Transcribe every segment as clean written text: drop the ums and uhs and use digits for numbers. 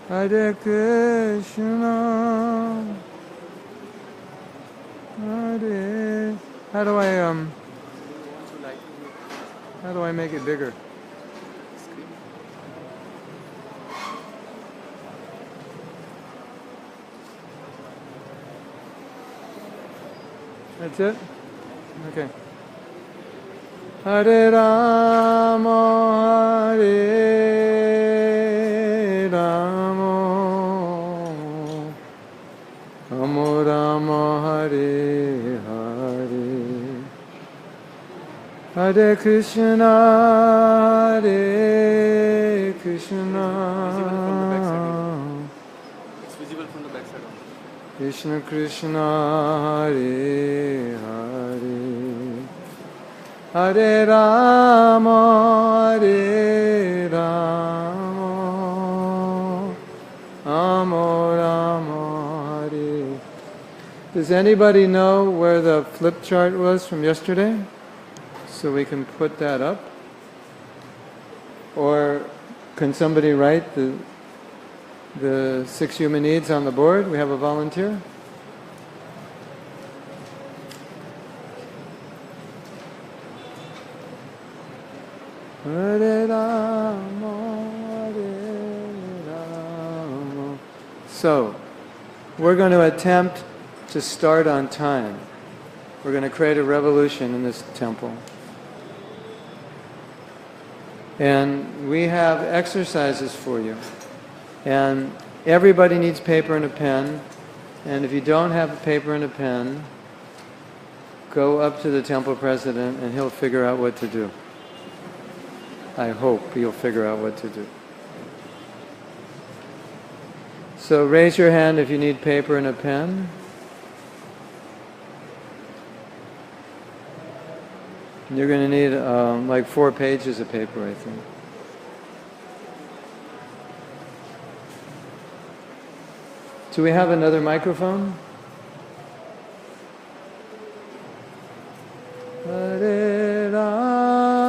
Hare Krishna, Hare. How do I make it bigger? That's it? Okay. Hare Rama, Hare Rama, Rama Rama, Hare Hare, Hare Krishna, Hare Krishna, Krishna Krishna, Hare Hare, Hare Rama, Hare Rama, Rama Rama, Hare. Does anybody know where the flip chart was from yesterday? So we can put that up? Or can somebody write the 6 human needs on the board? We have a volunteer. Hare Rama, Hare Rama. So, we're going to attempt to start on time. We're going to create a revolution in this temple. And we have exercises for you. And everybody needs paper and a pen. And if you don't have a paper and a pen, go up to the temple president and he'll figure out what to do. I hope you'll figure out what to do. So raise your hand if you need paper and a pen. You're going to need like 4 pages of paper, I think. Do we have another microphone? Hare Rama,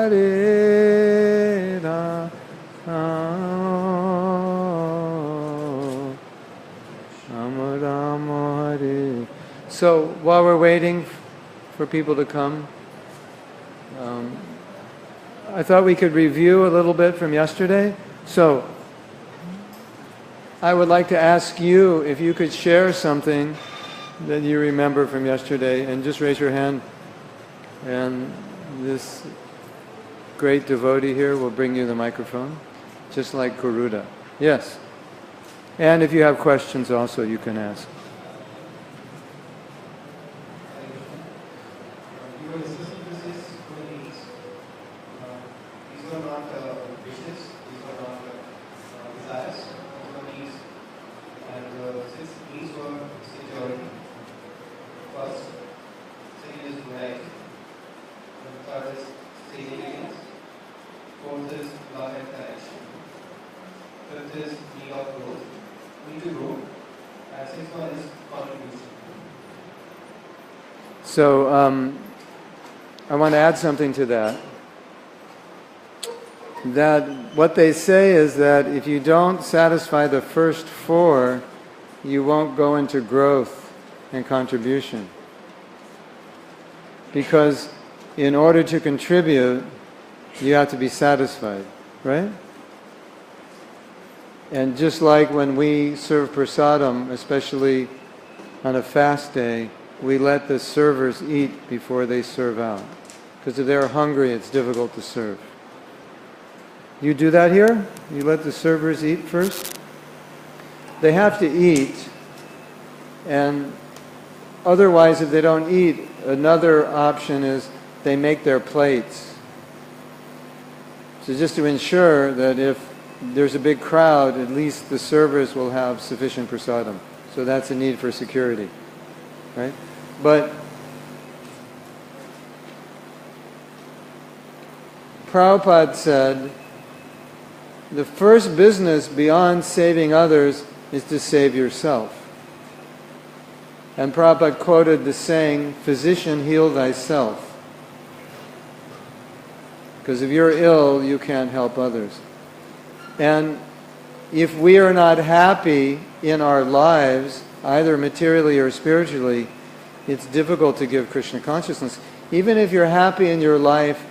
Hare Rama, Rama Rama, Hare. So while we're waiting for people to come, I thought we could review a little bit from yesterday. So I would like to ask you if you could share something that you remember from yesterday, and just raise your hand, and this great devotee here will bring you the microphone, just like Garuda. Yes. And if you have questions also, you can ask. So I want to add something to that. That what they say is that if you don't satisfy the first 4, you won't go into growth and contribution. Because in order to contribute, you have to be satisfied, right? And just like when we serve prasadam, especially on a fast day, we let the servers eat before they serve out. Because if they're hungry, it's difficult to serve. You do that here? You let the servers eat first? They have to eat, and otherwise if they don't eat, another option is they make their plates. So just to ensure that if there's a big crowd, at least the servers will have sufficient prasadam. So that's a need for security, right? But Prabhupada said, the first business beyond saving others is to save yourself. And Prabhupada quoted the saying, physician, heal thyself. Because if you're ill, you can't help others. And if we are not happy in our lives, either materially or spiritually, it's difficult to give Krishna consciousness. Even if you're happy in your life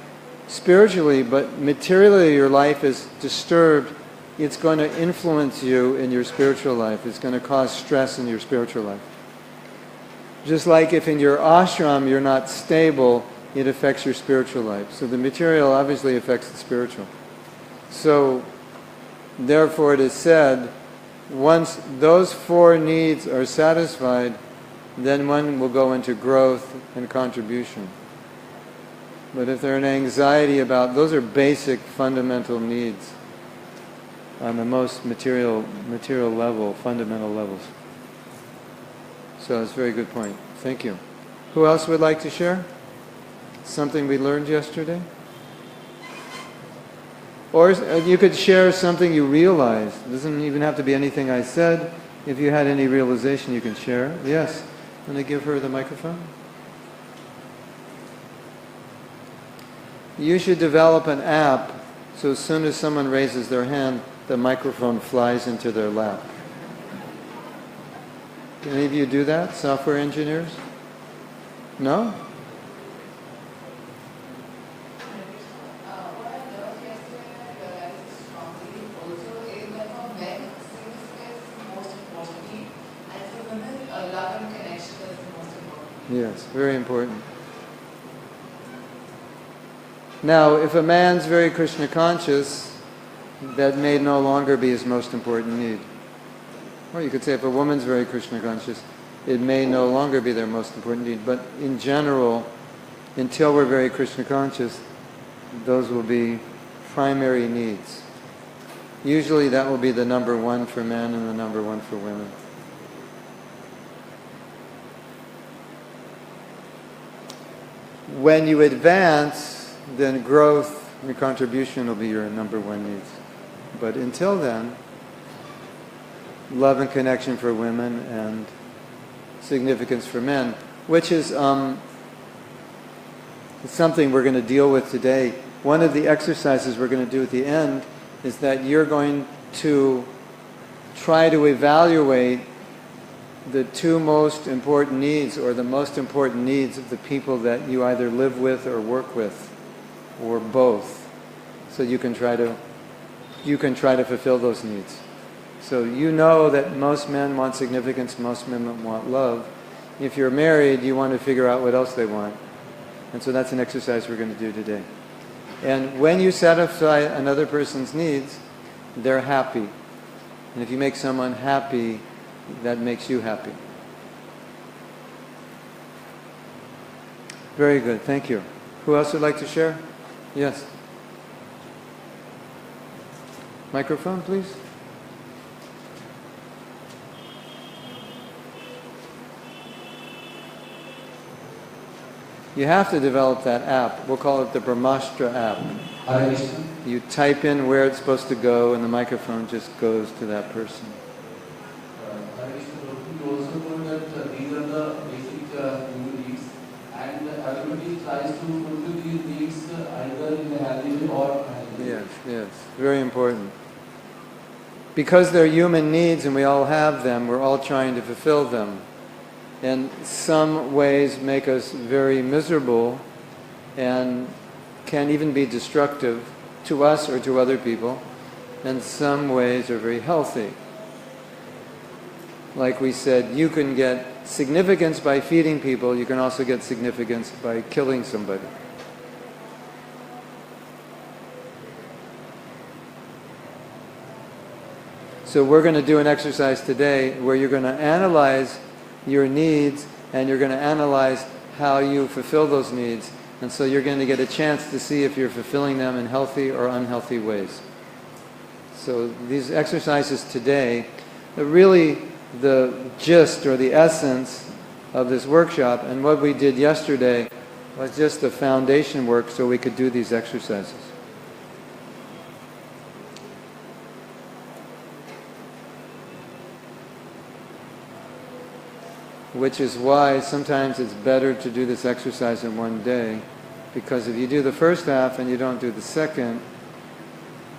spiritually, but materially your life is disturbed, it's going to influence you in your spiritual life. It's going to cause stress in your spiritual life. Just like if in your ashram you're not stable, it affects your spiritual life. So the material obviously affects the spiritual. So, therefore it is said, once those four needs are satisfied, then one will go into growth and contribution. But if there's an anxiety about, those are basic fundamental needs on the most material level, fundamental levels. So it's a very good point. Thank you. Who else would like to share? Something we learned yesterday? Or you could share something you realized. It doesn't even have to be anything I said. If you had any realization, you can share. Yes. I'm going to give her the microphone. You should develop an app so as soon as someone raises their hand, the microphone flies into their lap. Can any of you do that? Software engineers? No? Yes, very important. Now, if a man's very Krishna conscious, that may no longer be his most important need. Or you could say if a woman's very Krishna conscious, it may no longer be their most important need. But in general, until we're very Krishna conscious, those will be primary needs. Usually that will be the number one for men and the number one for women. When you advance, then growth and contribution will be your number one needs. But until then, love and connection for women and significance for men, which is something we're going to deal with today. One of the exercises we're going to do at the end is that you're going to try to evaluate the two most important needs, or the most important needs of the people that you either live with or work with, or both. So you can try to fulfill those needs. So you know that most men want significance, most men want love. If you're married, you want to figure out what else they want. And so that's an exercise we're going to do today. And when you satisfy another person's needs, they're happy. And if you make someone happy, that makes you happy. Very good, thank you. Who else would like to share? Yes. Microphone, please. You have to develop that app. We'll call it the Brahmastra app. You type in where it's supposed to go and the microphone just goes to that person. You also told that these are the basic human needs, and everybody tries to fulfill these needs either in a healthy way or unhealthy way. Yes, very important. Because they're human needs and we all have them, we're all trying to fulfill them. And some ways make us very miserable and can even be destructive to us or to other people, and some ways are very healthy. Like we said, you can get significance by feeding people, you can also get significance by killing somebody. So we're going to do an exercise today where you're going to analyze your needs and you're going to analyze how you fulfill those needs. And so you're going to get a chance to see if you're fulfilling them in healthy or unhealthy ways. So these exercises today are really the gist or the essence of this workshop, and what we did yesterday was just the foundation work so we could do these exercises. Which is why sometimes it's better to do this exercise in one day, because if you do the first half and you don't do the second,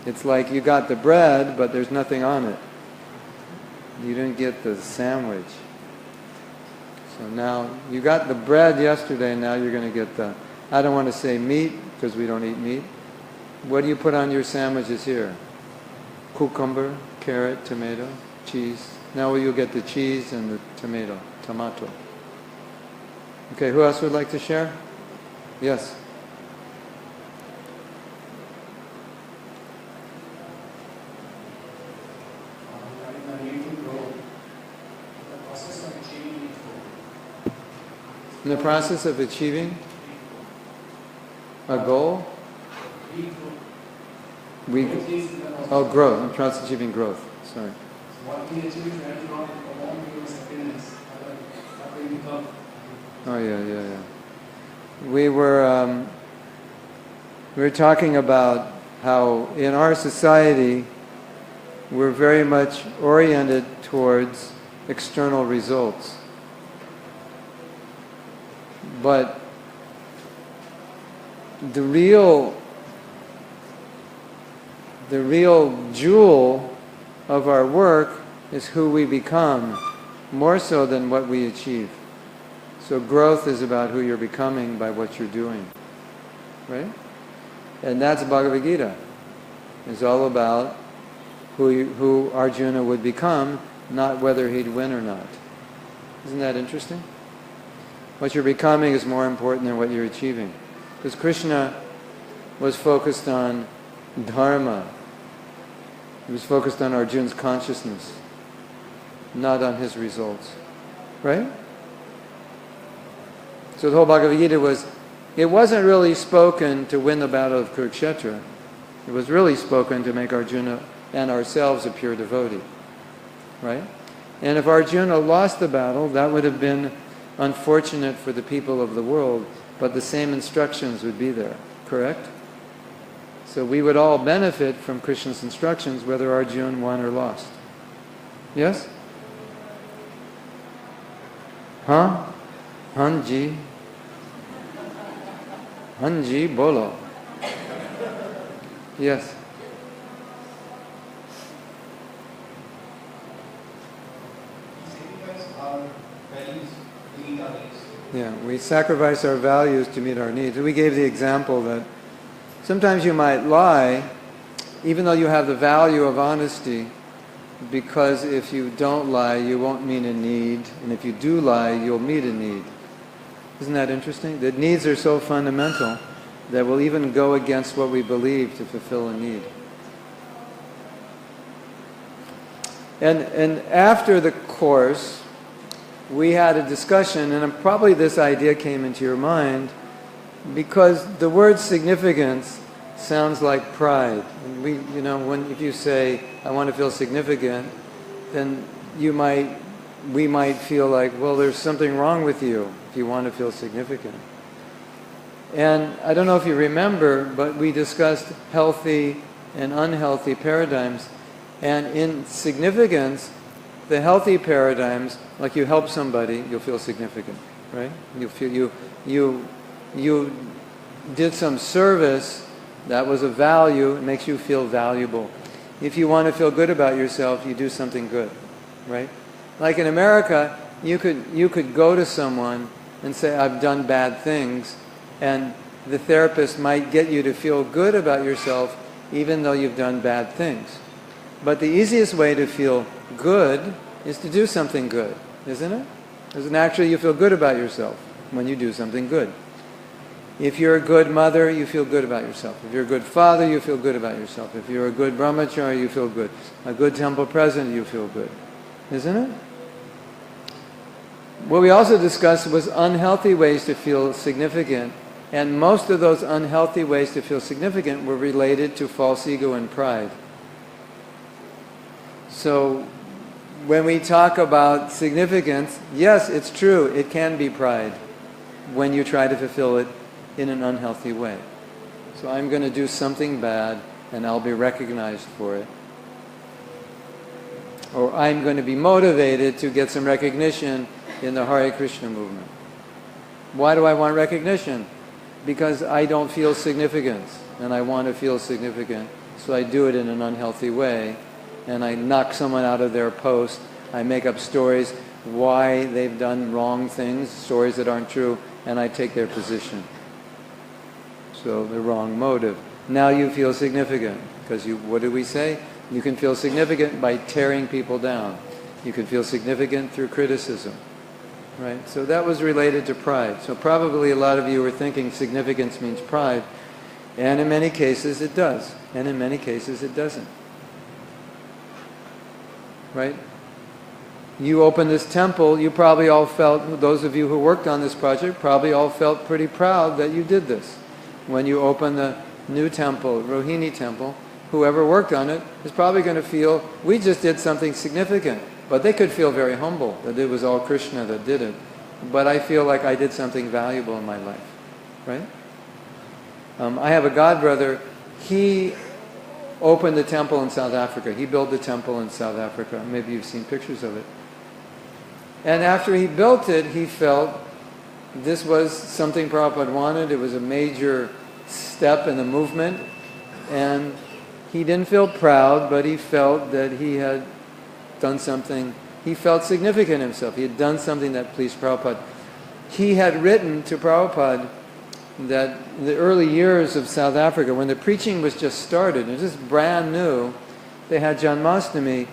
It's like you got the bread, but there's nothing on it. You didn't get the sandwich. So now, you got the bread yesterday, now you're going to get the, I don't want to say meat, because we don't eat meat. What do you put on your sandwiches here? Cucumber, carrot, tomato, cheese. Now you'll get the cheese and the tomato. Okay, who else would like to share? Yes. In the process of achieving a goal? Growth. In the process of achieving growth. Sorry. Oh, yeah. We were talking about how in our society we're very much oriented towards external results. But the real jewel of our work is who we become, more so than what we achieve. So growth is about who you're becoming by what you're doing, right? And that's Bhagavad Gita. It's all about who Arjuna would become, not whether he'd win or not. Isn't that interesting? What you're becoming is more important than what you're achieving. Because Krishna was focused on dharma. He was focused on Arjuna's consciousness, not on his results. Right? So the whole Bhagavad Gita it wasn't really spoken to win the battle of Kurukshetra. It was really spoken to make Arjuna and ourselves a pure devotee. Right? And if Arjuna lost the battle, that would have been unfortunate for the people of the world, but the same instructions would be there. Correct? So we would all benefit from Krishna's instructions whether Arjuna won or lost. Yes? Huh? Hanji? Hanji bolo. Yes. Yeah, we sacrifice our values to meet our needs. We gave the example that sometimes you might lie, even though you have the value of honesty, because if you don't lie, you won't meet a need, and if you do lie, you'll meet a need. Isn't that interesting? The needs are so fundamental that we'll even go against what we believe to fulfill a need. And after the course, we had a discussion, and probably this idea came into your mind, because the word significance sounds like pride. And if you say, I want to feel significant, then we might feel like, well, there's something wrong with you if you want to feel significant. And I don't know if you remember, but we discussed healthy and unhealthy paradigms. And in significance, the healthy paradigms, like you help somebody, you'll feel significant, right? You feel you did some service that was of value, it makes you feel valuable. If you want to feel good about yourself, you do something good, right? Like in America, you could go to someone and say, I've done bad things, and the therapist might get you to feel good about yourself even though you've done bad things. But the easiest way to feel good is to do something good, isn't it? Because naturally you feel good about yourself when you do something good. If you're a good mother, you feel good about yourself. If you're a good father, you feel good about yourself. If you're a good brahmachari, you feel good. A good temple president, you feel good. Isn't it? What we also discussed was unhealthy ways to feel significant, and most of those unhealthy ways to feel significant were related to false ego and pride. So when we talk about significance, yes, it's true, it can be pride when you try to fulfill it in an unhealthy way. So I'm going to do something bad and I'll be recognized for it. Or I'm going to be motivated to get some recognition in the Hare Krishna movement. Why do I want recognition? Because I don't feel significance and I want to feel significant. So I do it in an unhealthy way, and I knock someone out of their post. I make up stories why they've done wrong things, stories that aren't true, and I take their position. So the wrong motive. Now you feel significant, because what do we say? You can feel significant by tearing people down. You can feel significant through criticism. Right? So that was related to pride. So probably a lot of you were thinking significance means pride, and in many cases it does, and in many cases it doesn't. Right? You opened this temple, you probably all felt, those of you who worked on this project, probably all felt pretty proud that you did this. When you open the new temple, Rohini temple, whoever worked on it is probably going to feel, we just did something significant. But they could feel very humble that it was all Krishna that did it. But I feel like I did something valuable in my life. Right? I have a godbrother, he opened the temple in South Africa. He built the temple in South Africa. Maybe you've seen pictures of it. And after he built it, he felt this was something Prabhupada wanted. It was a major step in the movement. And he didn't feel proud, but he felt that he had done something. He felt significant himself. He had done something that pleased Prabhupada. He had written to Prabhupada that in the early years of South Africa, when the preaching was just started, it was just brand new, they had Janmashtami,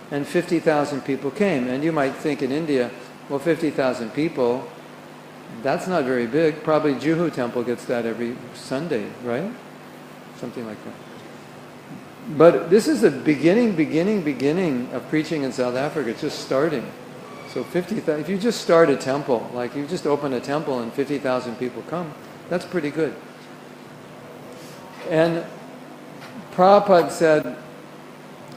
and 50,000 people came. And you might think in India, well, 50,000 people, that's not very big. Probably Juhu temple gets that every Sunday, right? Something like that. But this is the beginning of preaching in South Africa. It's just starting. So 50,000, if you just start a temple, like you just open a temple and 50,000 people come, that's pretty good. And Prabhupada said,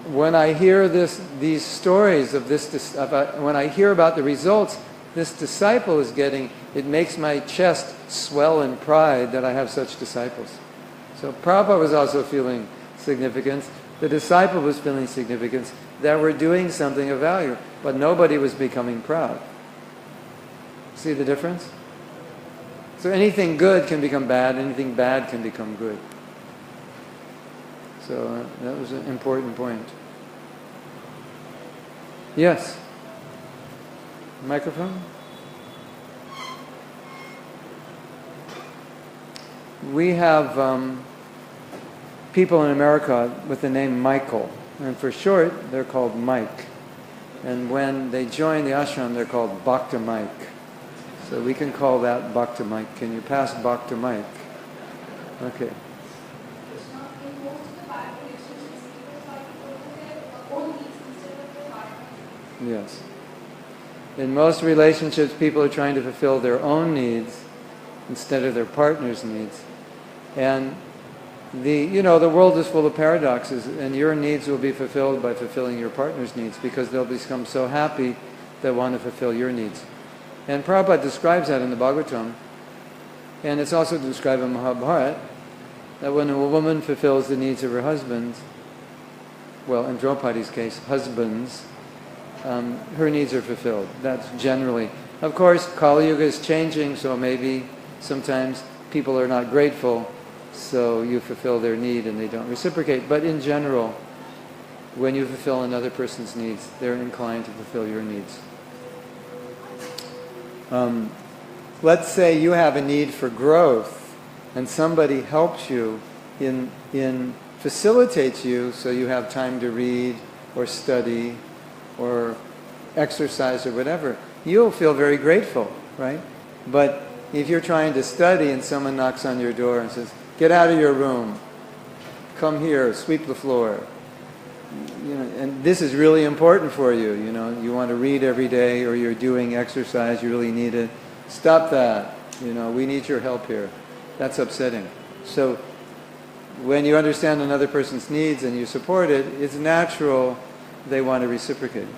when I hear these stories of this, when I hear about the results this disciple is getting, it makes my chest swell in pride that I have such disciples. So Prabhupada was also feeling significance. The disciple was feeling significance that we're doing something of value, but nobody was becoming proud. See the difference? So anything good can become bad, anything bad can become good. So that was an important point. Yes? Microphone? We have people in America with the name Michael, and for short they're called Mike. And when they join the ashram they're called Bhakta Mike. So we can call that Bhakta Mike. Can you pass Bhakta Mike? Okay. Yes. In most relationships, people are trying to fulfill their own needs instead of their partner's needs. And the world is full of paradoxes, and your needs will be fulfilled by fulfilling your partner's needs because they'll become so happy they want to fulfill your needs. And Prabhupada describes that in the Bhagavatam, and it's also described in Mahabharata, that when a woman fulfills the needs of her husband, well, in Draupadi's case, husbands, her needs are fulfilled. That's generally. Of course, Kali Yuga is changing, so maybe sometimes people are not grateful, so you fulfill their need and they don't reciprocate. But in general, when you fulfill another person's needs, they're inclined to fulfill your needs. Let's say you have a need for growth, and somebody helps you facilitates you so you have time to read or study or exercise or whatever. You'll feel very grateful, right? But if you're trying to study and someone knocks on your door and says, "Get out of your room, come here, sweep the floor," and this is really important for you, you want to read every day, or you're doing exercise, you really need it. Stop that, we need your help here. That's upsetting. So when you understand another person's needs and you support it, it's natural they want to reciprocate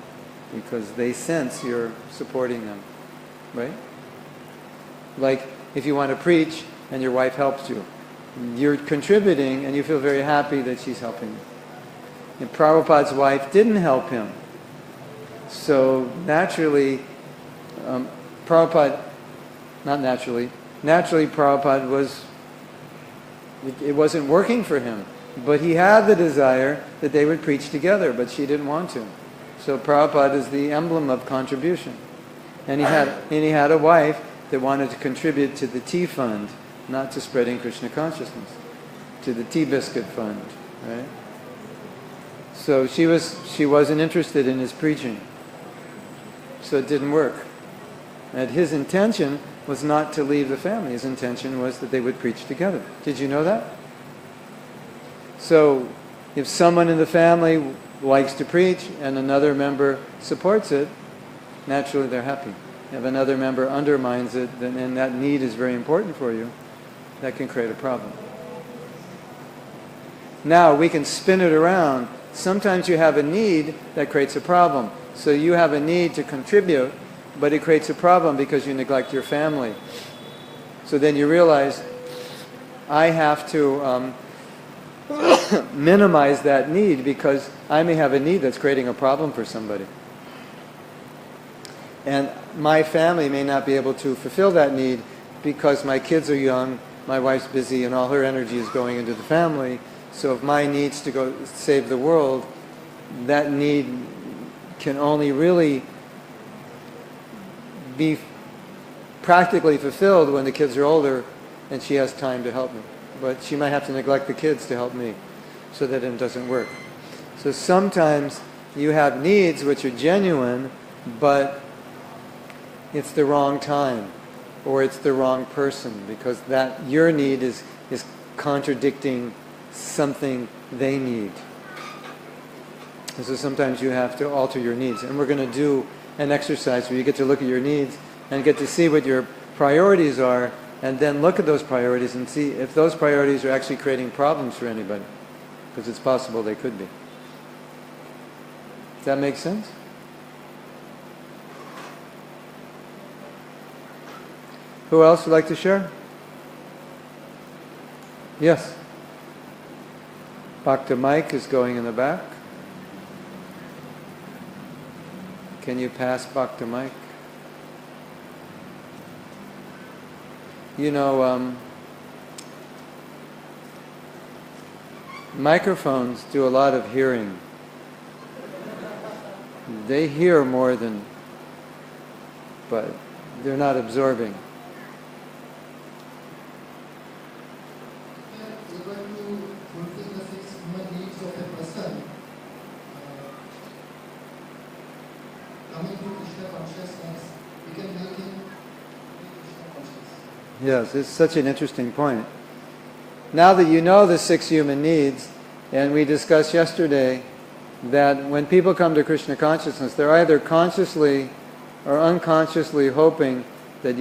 because they sense you're supporting them, right? Like if you want to preach and your wife helps you, you're contributing and you feel very happy that she's helping you. And Prabhupada's wife didn't help him. So naturally, Prabhupada Prabhupada it wasn't working for him. But he had the desire that they would preach together, but she didn't want to. So Prabhupada is the emblem of contribution. And he had a wife that wanted to contribute to the tea fund, not to spreading Krishna consciousness, to the tea biscuit fund, right? So she wasn't interested in his preaching. So it didn't work. And his intention was not to leave the family. His intention was that they would preach together. Did you know that? So if someone in the family likes to preach and another member supports it, naturally they're happy. If another member undermines it, and that need is very important for you, that can create a problem. Now we can spin it around. Sometimes you have a need that creates a problem. So you have a need to contribute, but it creates a problem because you neglect your family. So then you realize, I have to minimize that need because I may have a need that's creating a problem for somebody. And my family may not be able to fulfill that need because my kids are young, my wife's busy, and all her energy is going into the family. So if my needs to go save the world, that need can only really be practically fulfilled when the kids are older and she has time to help me. But she might have to neglect the kids to help me, so that it doesn't work. So sometimes you have needs which are genuine, but it's the wrong time, or it's the wrong person, because that your need is contradicting something they need. And so sometimes you have to alter your needs. And we're going to do an exercise where you get to look at your needs and get to see what your priorities are, and then look at those priorities and see if those priorities are actually creating problems for anybody. Because it's possible they could be. Does that make sense? Who else would like to share? Yes. Bhakta Mike is going in the back. Can you pass Bhakta Mike? You know, microphones do a lot of hearing. They hear more than, but they're not absorbing. Yes, it's such an interesting point. Now that you know the 6 human needs, and we discussed yesterday that when people come to Krishna consciousness, they're either consciously or unconsciously hoping that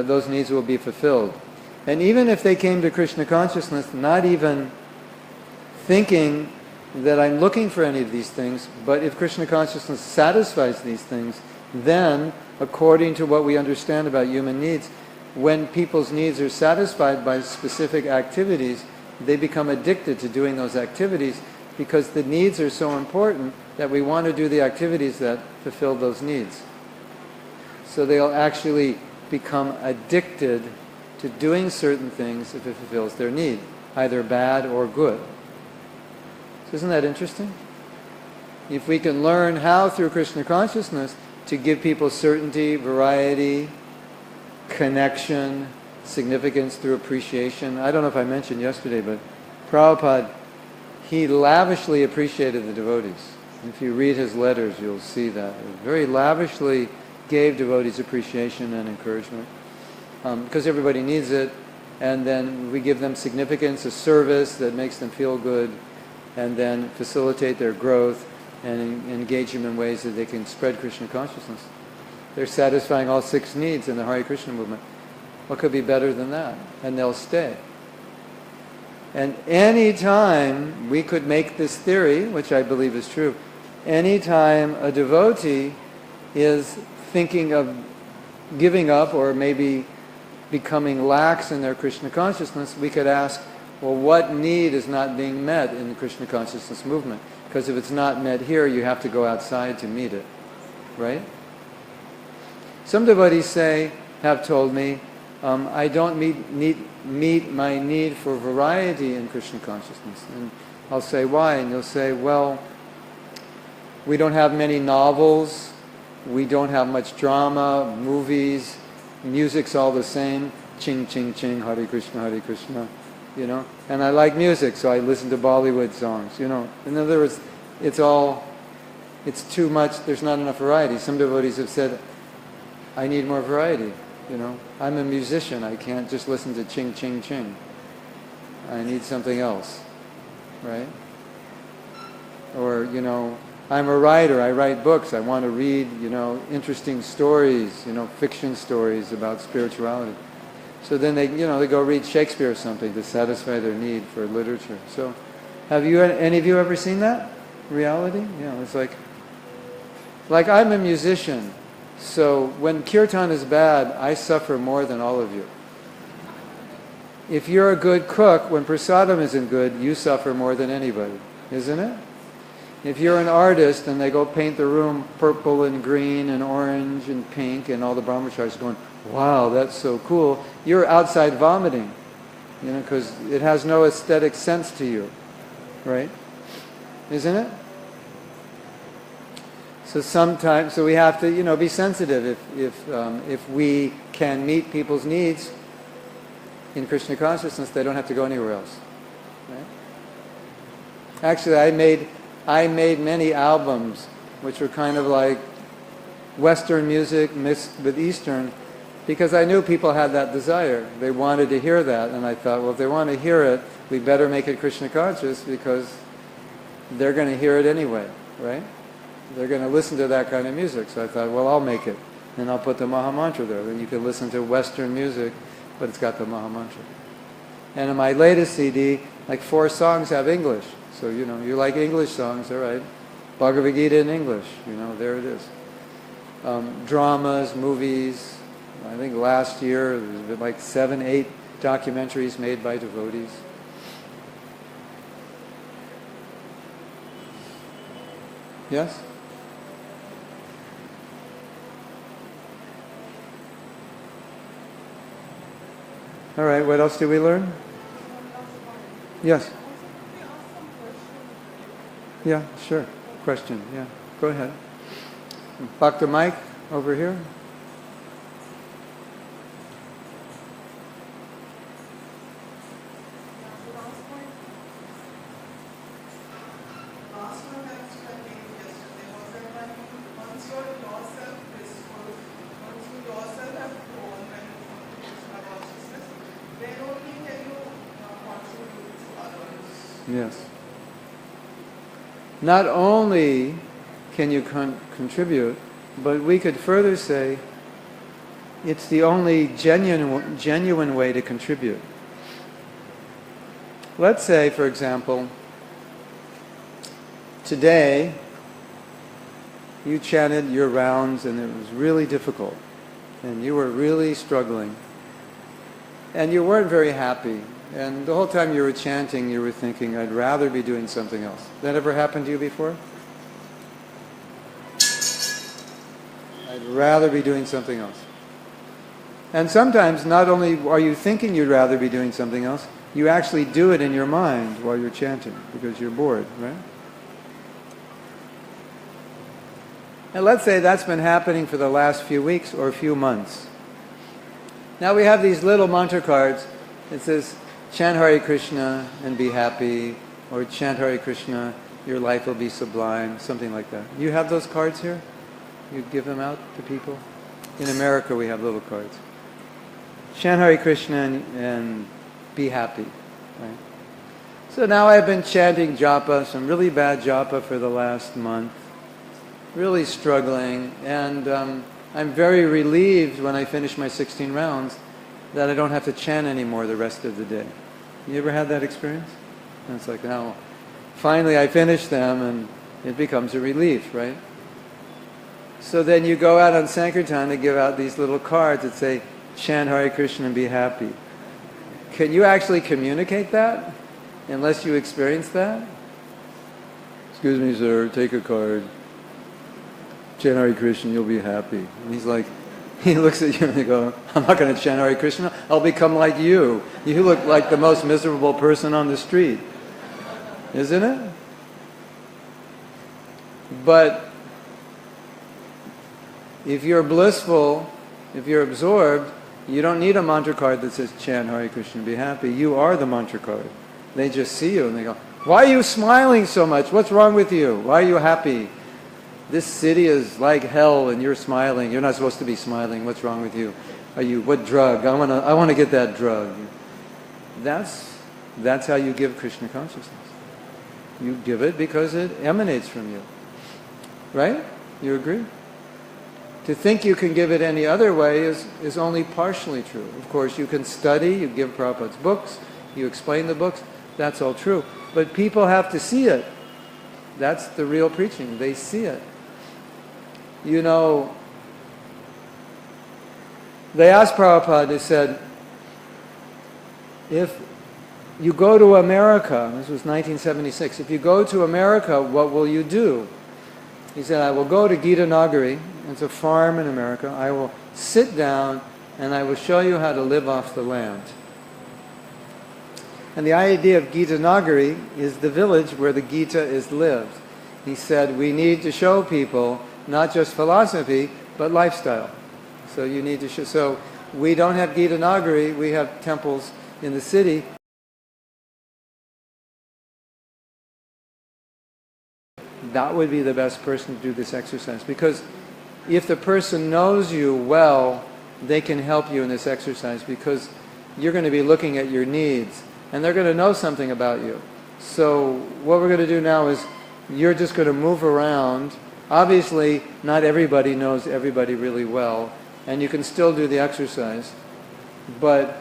those needs will be fulfilled. And even if they came to Krishna consciousness not even thinking that I'm looking for any of these things, but if Krishna consciousness satisfies these things, then, according to what we understand about human needs, when people's needs are satisfied by specific activities, they become addicted to doing those activities because the needs are so important that we want to do the activities that fulfill those needs. So they'll actually become addicted to doing certain things if it fulfills their need, either bad or good. So isn't that interesting? If we can learn how, through Krishna consciousness, to give people certainty, variety, connection, significance through appreciation. I don't know if I mentioned yesterday, but Prabhupada, he lavishly appreciated the devotees. If you read his letters, you'll see that. He very lavishly gave devotees appreciation and encouragement, because everybody needs it, and then we give them significance, a service that makes them feel good, and then facilitate their growth and engage them in ways that they can spread Krishna consciousness. They're satisfying all 6 needs in the Hare Krishna movement. What could be better than that? And they'll stay. And any time we could make this theory, which I believe is true, any time a devotee is thinking of giving up or maybe becoming lax in their Krishna consciousness, we could ask, well, what need is not being met in the Krishna consciousness movement? Because if it's not met here, you have to go outside to meet it. Right? Some devotees have told me, I don't meet my need for variety in Krishna consciousness. And I'll say, why? And you'll say, well, we don't have many novels, we don't have much drama, movies, music's all the same, ching, ching, ching, Hare Krishna, you know. And I like music, so I listen to Bollywood songs, you know. In other words, it's too much, there's not enough variety. Some devotees have said, I need more variety, you know. I'm a musician, I can't just listen to ching, ching, ching. I need something else, right? Or, you know, I'm a writer, I write books, I want to read, you know, interesting stories, you know, fiction stories about spirituality. So then they go read Shakespeare or something to satisfy their need for literature. So, have any of you ever seen that reality? You know, it's like I'm a musician, so when kirtan is bad, I suffer more than all of you. If you're a good cook, when prasadam isn't good, you suffer more than anybody, isn't it? If you're an artist and they go paint the room purple and green and orange and pink and all the brahmacharis going, wow, that's so cool, you're outside vomiting, you know, because it has no aesthetic sense to you, right? Isn't it? So we have to, you know, be sensitive. If we can meet people's needs in Krishna consciousness, they don't have to go anywhere else. Right? Actually, I made many albums which were kind of like Western music mixed with Eastern, because I knew people had that desire. They wanted to hear that, and I thought, well, if they want to hear it, we better make it Krishna conscious, because they're going to hear it anyway, right? They're going to listen to that kind of music. So I thought, well, I'll make it, and I'll put the Maha Mantra there. Then you can listen to Western music, but it's got the Maha Mantra. And in my latest CD, like 4 songs have English. So, you know, you like English songs, all right. Bhagavad Gita in English, you know, there it is. Dramas, movies. I think last year there was like 7, 8 documentaries made by devotees. Yes? All right, what else did we learn? Yes. Yeah, sure. Question, yeah. Go ahead. Dr. Mike, over here. Yes. Not only can you contribute, but we could further say it's the only genuine way to contribute. Let's say, for example, today you chanted your rounds and it was really difficult and you were really struggling and you weren't very happy. And the whole time you were chanting, you were thinking, I'd rather be doing something else. That ever happened to you before? I'd rather be doing something else. And sometimes not only are you thinking you'd rather be doing something else, you actually do it in your mind while you're chanting because you're bored, right? And let's say that's been happening for the last few weeks or a few months. Now we have these little mantra cards. It says, chant Hare Krishna and be happy, or chant Hare Krishna, your life will be sublime, something like that. You have those cards here? You give them out to people? In America we have little cards. Chant Hare Krishna and be happy. Right? So now I've been chanting japa, some really bad japa for the last month, really struggling, and I'm very relieved when I finish my 16 rounds that I don't have to chant anymore the rest of the day. You ever had that experience? And it's like, now, finally I finish them and it becomes a relief, right? So then you go out on Sankirtan to give out these little cards that say, chant Hare Krishna and be happy. Can you actually communicate that unless you experience that? Excuse me, sir, take a card. Chant Hare Krishna, you'll be happy. And he's like, he looks at you and he goes, I'm not going to chant Hare Krishna. I'll become like you. You look like the most miserable person on the street. isn't it? But if you're blissful, if you're absorbed, you don't need a mantra card that says chant Hare Krishna, be happy. You are the mantra card. They just see you and they go, why are you smiling so much? What's wrong with you? Why are you happy? This city is like hell and you're smiling. You're not supposed to be smiling. What's wrong with you? What drug? I want to get that drug. That's how you give Krishna consciousness. You give it because it emanates from you. Right? You agree? To think you can give it any other way is only partially true. Of course, you can study, you give Prabhupada's books, you explain the books, that's all true. But people have to see it. That's the real preaching. They see it. You know, they asked Prabhupada, they said, if you go to America, this was 1976, if you go to America, what will you do? He said, I will go to Gita Nagari, it's a farm in America, I will sit down and I will show you how to live off the land. And the idea of Gita Nagari is the village where the Gita is lived. He said, we need to show people not just philosophy, but lifestyle. So you need to show, so we don't have Gita Nagari, we have temples in the city. That would be the best person to do this exercise, because if the person knows you well, they can help you in this exercise, because you're going to be looking at your needs and they're going to know something about you. So what we're going to do now is you're just going to move around. Obviously not everybody knows everybody really well, and you can still do the exercise, but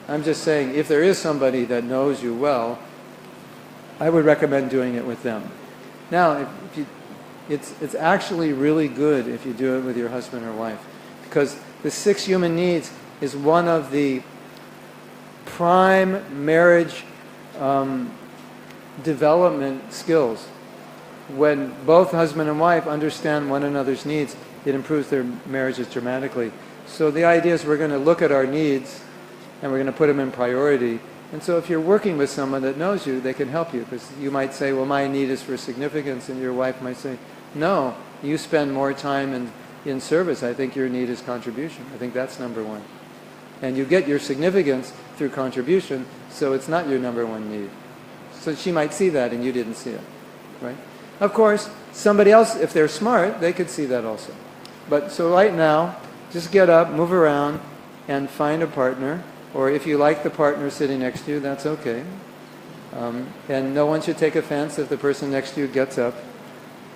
I'm just saying, if there is somebody that knows you well, I would recommend doing it with them. Now, it's actually really good if you do it with your husband or wife, because the 6 human needs is one of the prime marriage development skills. When both husband and wife understand one another's needs, it improves their marriages dramatically. So the idea is we're going to look at our needs and we're going to put them in priority. And so if you're working with someone that knows you, they can help you, because you might say, well, my need is for significance, and your wife might say, no, you spend more time in service. I think your need is contribution. I think that's number one. And you get your significance through contribution, so it's not your number one need. So she might see that and you didn't see it, right? Of course, somebody else, if they're smart, they could see that also. But so right now, just get up, move around, and find a partner. Or if you like the partner sitting next to you, that's okay. And no one should take offense if the person next to you gets up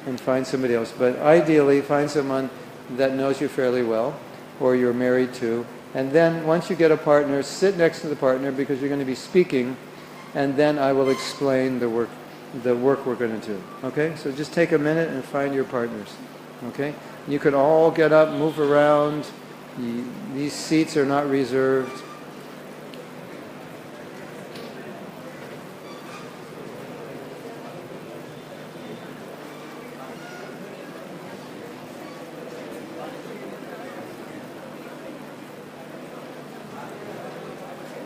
and finds somebody else. But ideally, find someone that knows you fairly well, or you're married to. And then once you get a partner, sit next to the partner, because you're going to be speaking, and then I will explain the work we're going to do. Okay? So just take a minute and find your partners. Okay? You can all get up, move around. These seats are not reserved.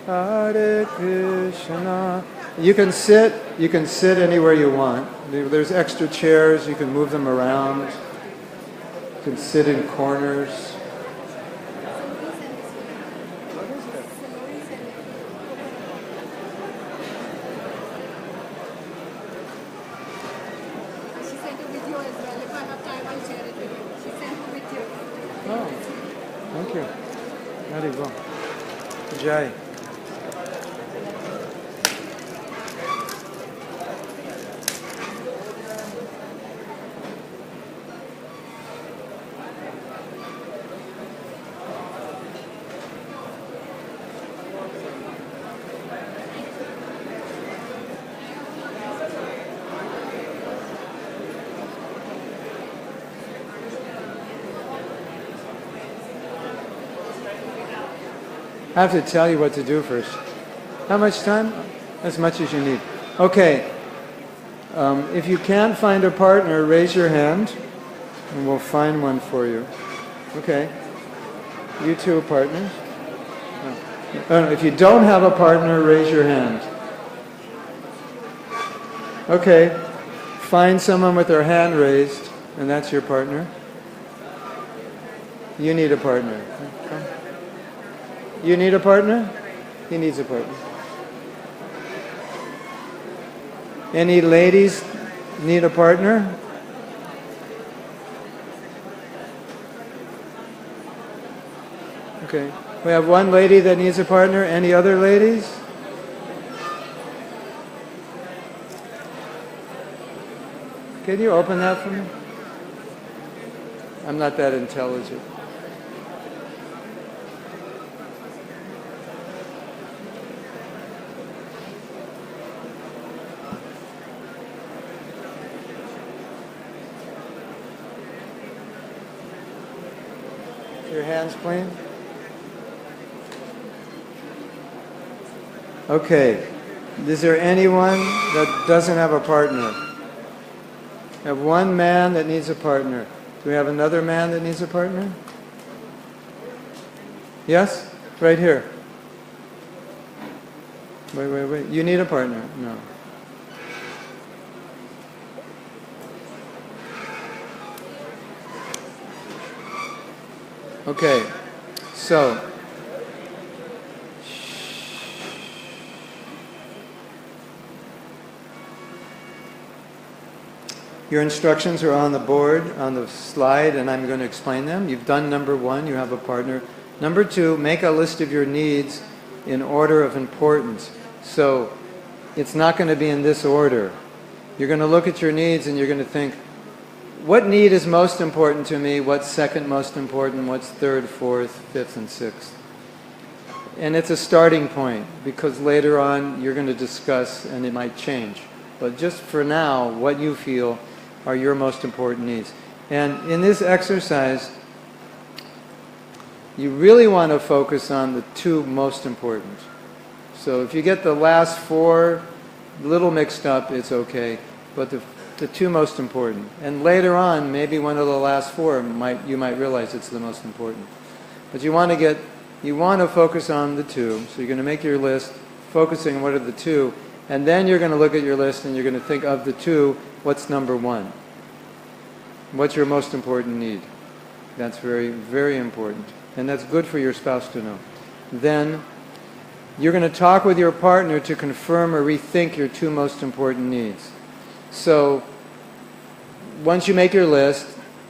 Hare Krishna. You can sit anywhere you want. There's extra chairs, you can move them around. You can sit in corners. She sent a video as well. If I have time, I'll share it with you. She sent a video. Oh, thank you. Very well. Jai. I have to tell you what to do first. How much time? As much as you need. Okay. If you can't find a partner, raise your hand, and we'll find one for you. Okay. You two are partners? No. If you don't have a partner, raise your hand. Okay, find someone with their hand raised, and that's your partner. You need a partner. You need a partner? He needs a partner. Any ladies need a partner? Okay. We have one lady that needs a partner. Any other ladies? Can you open that for me? I'm not that intelligent. Your hands clean? Okay. Is there anyone that doesn't have a partner? We have one man that needs a partner. Do we have another man that needs a partner? Yes? Right here. Wait. You need a partner? No. Okay. So, your instructions are on the board, on the slide, and I'm going to explain them. You've done number 1, you have a partner. Number 2, make a list of your needs in order of importance. So, it's not going to be in this order. You're going to look at your needs and you're going to think, what need is most important to me? What's second most important? What's third, fourth, fifth, and sixth? And it's a starting point, because later on you're going to discuss and it might change. But just for now, what you feel are your most important needs. And in this exercise, you really want to focus on the 2 most important. So if you get the last 4 a little mixed up, it's okay. But the 2 most important. And later on, maybe one of the last 4 you might realize it's the most important. But you want to focus on the 2. So you're going to make your list focusing on what are the 2, and then you're going to look at your list and you're going to think of the 2, what's number 1? What's your most important need? That's very, very important. And that's good for your spouse to know. Then you're going to talk with your partner to confirm or rethink your 2 most important needs. So once you make your list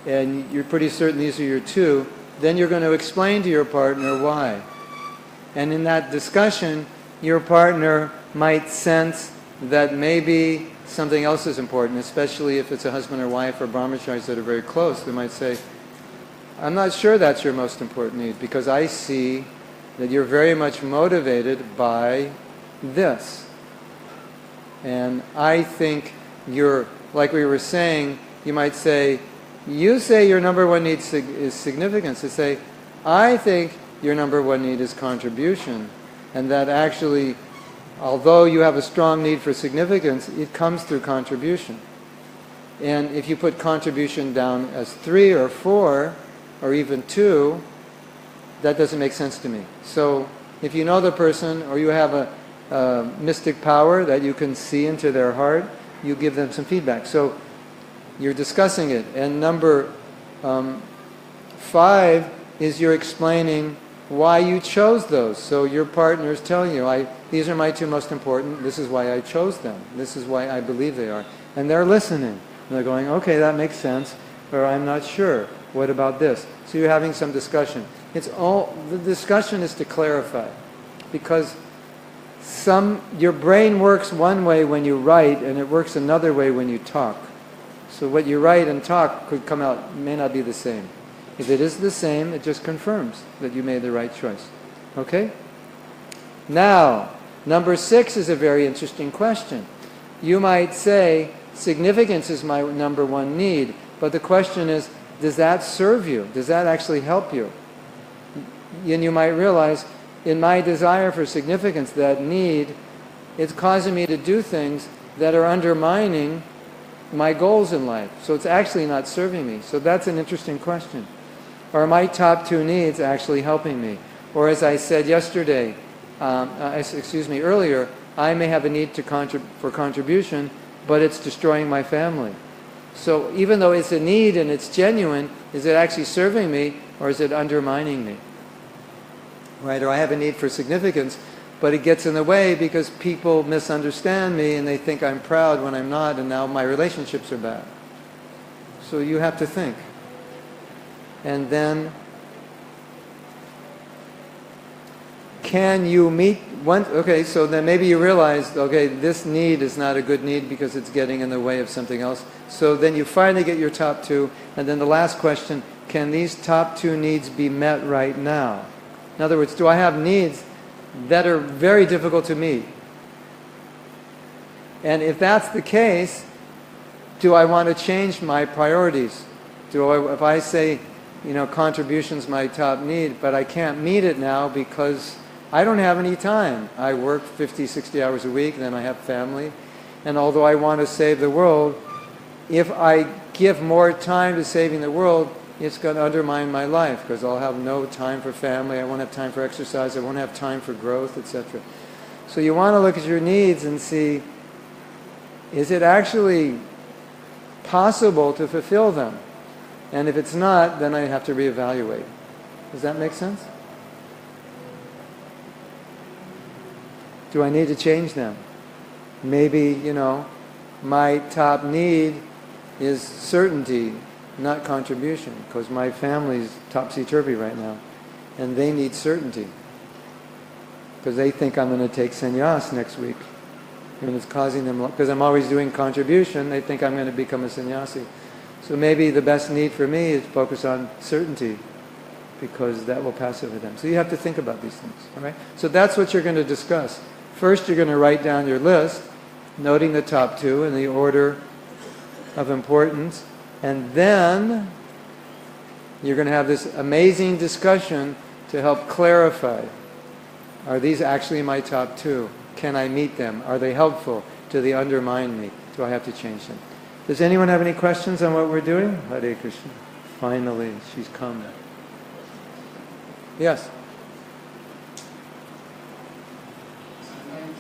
and you're pretty certain these are your 2, then you're going to explain to your partner why. And in that discussion, your partner might sense that maybe something else is important, especially if it's a husband or wife or brahmacharis that are very close. They might say, I'm not sure that's your most important need, because I see that you're very much motivated by this. And I think you're, like we were saying, you might say, you say your number 1 need is significance. To say, I think your number 1 need is contribution. And that actually, although you have a strong need for significance, it comes through contribution. And if you put contribution down as 3 or 4, or even 2, that doesn't make sense to me. So if you know the person, or you have a mystic power that you can see into their heart, you give them some feedback. So you're discussing it. And number 5 is you're explaining why you chose those. So your partner is telling you, these are my 2 most important, this is why I chose them, this is why I believe they are. And they're listening. And they're going, okay, that makes sense, or I'm not sure. What about this? So you're having some discussion. The discussion is to clarify. Because your brain works one way when you write, and it works another way when you talk. So what you write and talk could come out, may not be the same. If it is the same, it just confirms that you made the right choice. Okay? Now, number 6 is a very interesting question. You might say, significance is my number 1 need, but the question is, does that serve you? Does that actually help you? And you might realize, in my desire for significance, that need, it's causing me to do things that are undermining my goals in life. So it's actually not serving me. So that's an interesting question. Are my top 2 needs actually helping me? Or as I said earlier, I may have a need for contribution, but it's destroying my family. So even though it's a need and it's genuine, is it actually serving me or is it undermining me? Right? Or I have a need for significance, but it gets in the way because people misunderstand me and they think I'm proud when I'm not, and now my relationships are bad. So you have to think. And then, can you meet one? Okay, so then maybe you realize, okay, this need is not a good need because it's getting in the way of something else. So then you finally get your top two, and then the last question, can these top two needs be met right now? In other words, do I have needs that are very difficult to meet? And if that's the case, do I want to change my priorities? If I say, contribution's my top need, but I can't meet it now because I don't have any time. I work 50, 60 hours a week, then I have family. And although I want to save the world, if I give more time to saving the world, it's going to undermine my life because I'll have no time for family, I won't have time for exercise, I won't have time for growth, etc. So you want to look at your needs and see, is it actually possible to fulfill them? And if it's not, then I have to reevaluate. Does that make sense? Do I need to change them? Maybe, my top need is certainty, not contribution, because my family's topsy-turvy right now, and they need certainty, because they think I'm going to take sannyas next week, and it's causing them, because I'm always doing contribution, they think I'm going to become a sannyasi. So maybe the best need for me is focus on certainty, because that will pacify them. So you have to think about these things, all right? So that's what you're going to discuss. First, you're going to write down your list, noting the top two in the order of importance, and then you're going to have this amazing discussion to help clarify. Are these actually my top two? Can I meet them? Are they helpful? Do they undermine me? Do I have to change them? Does anyone have any questions on what we're doing? Hare Krishna. Finally, she's come. Yes? Sometimes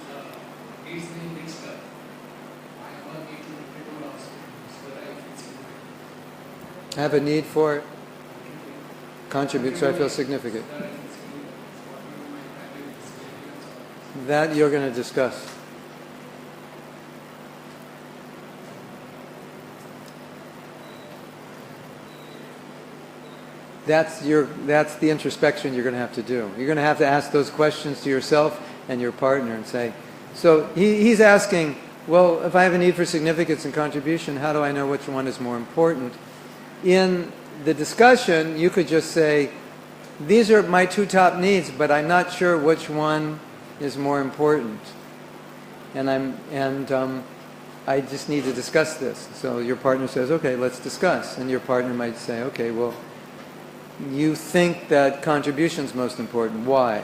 it's being mixed up. I have a need to people also, so that I feel significant. I have a need for it. Contribute so I feel significant. That you're going to discuss. That's the introspection you're going to have to do. You're going to have to ask those questions to yourself and your partner and say, so he's asking, well, if I have a need for significance and contribution, how do I know which one is more important? In the discussion, you could just say, these are my two top needs, but I'm not sure which one is more important. And I just need to discuss this. So your partner says, okay, let's discuss. And your partner might say, okay, well, you think that contribution is most important. Why?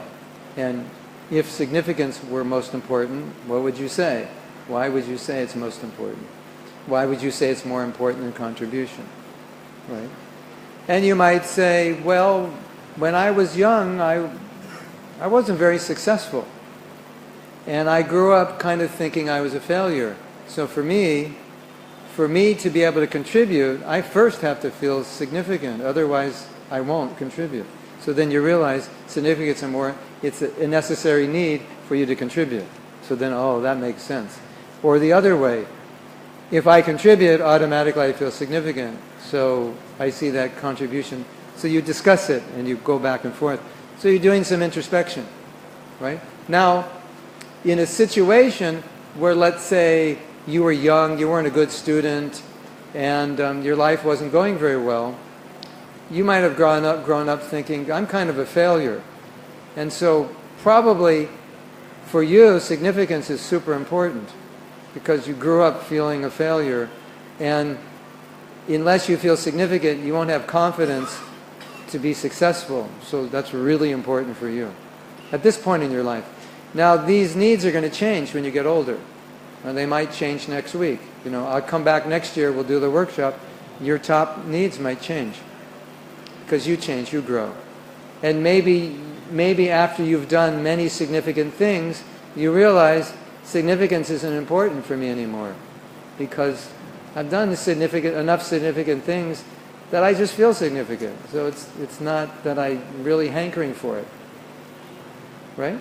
And if significance were most important, what would you say? Why would you say it's most important? Why would you say it's more important than contribution? Right? And you might say, well, when I was young, I wasn't very successful. And I grew up kind of thinking I was a failure. So for me to be able to contribute, I first have to feel significant. Otherwise, I won't contribute. So then you realize significance it's a necessary need for you to contribute. So then, that makes sense. Or the other way, if I contribute, automatically I feel significant. So I see that contribution. So you discuss it and you go back and forth. So you're doing some introspection, right? Now, in a situation where, let's say, you were young, you weren't a good student, and your life wasn't going very well, you might have grown up thinking, I'm kind of a failure. And so probably for you, significance is super important because you grew up feeling a failure. And unless you feel significant, you won't have confidence to be successful. So that's really important for you at this point in your life. Now, these needs are going to change when you get older. And they might change next week. I'll come back next year, we'll do the workshop. Your top needs might change. Because you change, you grow. And maybe after you've done many significant things, you realize significance isn't important for me anymore. because I've done enough significant things that I just feel significant. So it's not that I'm really hankering for it. Right?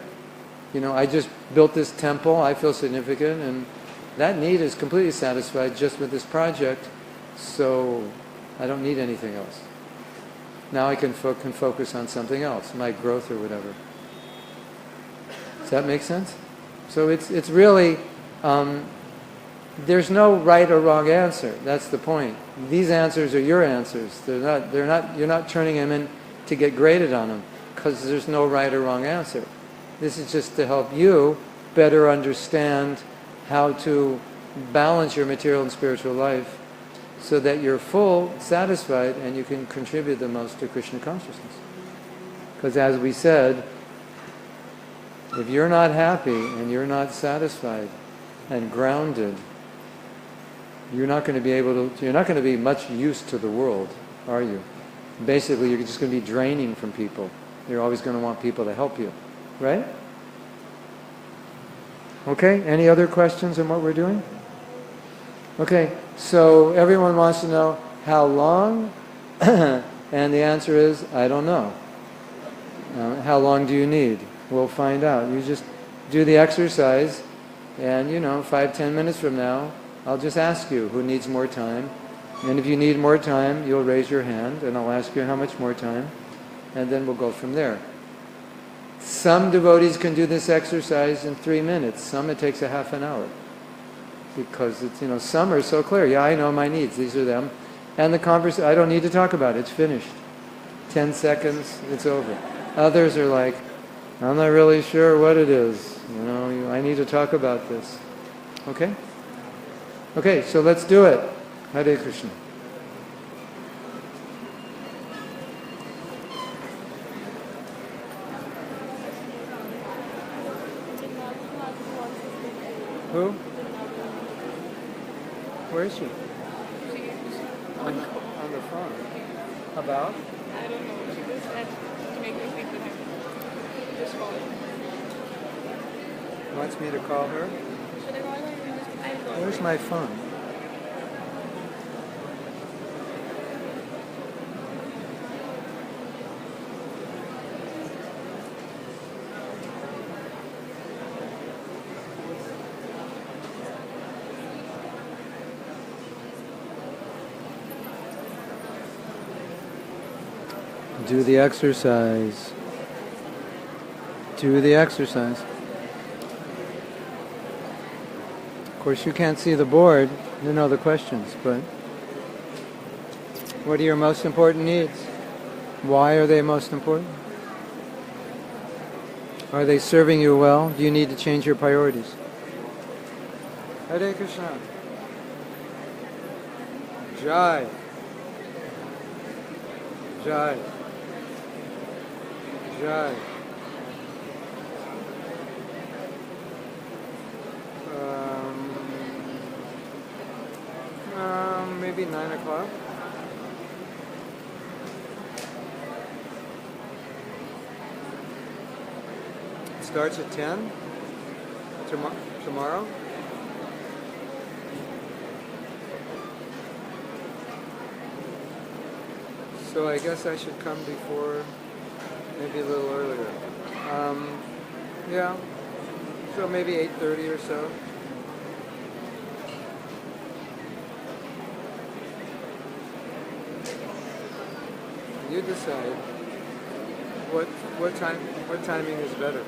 I just built this temple, I feel significant, and that need is completely satisfied just with this project, so I don't need anything else. Now I can focus on something else, my growth or whatever. Does that make sense? So it's really, there's no right or wrong answer. That's the point. These answers are your answers. You're not turning them in to get graded on them, because there's no right or wrong answer. This is just to help you better understand how to balance your material and spiritual life so that you're full, satisfied, and you can contribute the most to Krishna consciousness. Because as we said, if you're not happy and you're not satisfied and grounded, you're not going to be much use to the world, are you? Basically, you're just going to be draining from people. You're always going to want people to help you. Right? Okay, any other questions on what we're doing? Okay, so everyone wants to know how long, and the answer is, I don't know. How long do you need? We'll find out. You just do the exercise, and 5-10 minutes from now, I'll just ask you who needs more time. And if you need more time, you'll raise your hand, and I'll ask you how much more time, and then we'll go from there. Some devotees can do this exercise in 3 minutes. Some it takes a half an hour. Because it's, some are so clear. Yeah, I know my needs. These are them. And the conversation, I don't need to talk about it. It's finished. 10 seconds, it's over. Others are like, I'm not really sure what it is. I need to talk about this. Okay? Okay, so let's do it. Hare Krishna. Who? Where is she? On the phone. About? I don't know. She just said to make me speak with her. Just call her. Wants me to call her? Should I call her? I don't know. Where's my phone? Do the exercise. Do the exercise. Of course, you can't see the board, you know the questions, but what are your most important needs? Why are they most important? Are they serving you well? Do you need to change your priorities? Hare Krishna. Jai. Jai. Jai. Maybe 9 o'clock. It starts at 10 tomorrow. So I guess I should come before, maybe a little earlier. Yeah, so maybe 8:30 or so. You decide what timing is better.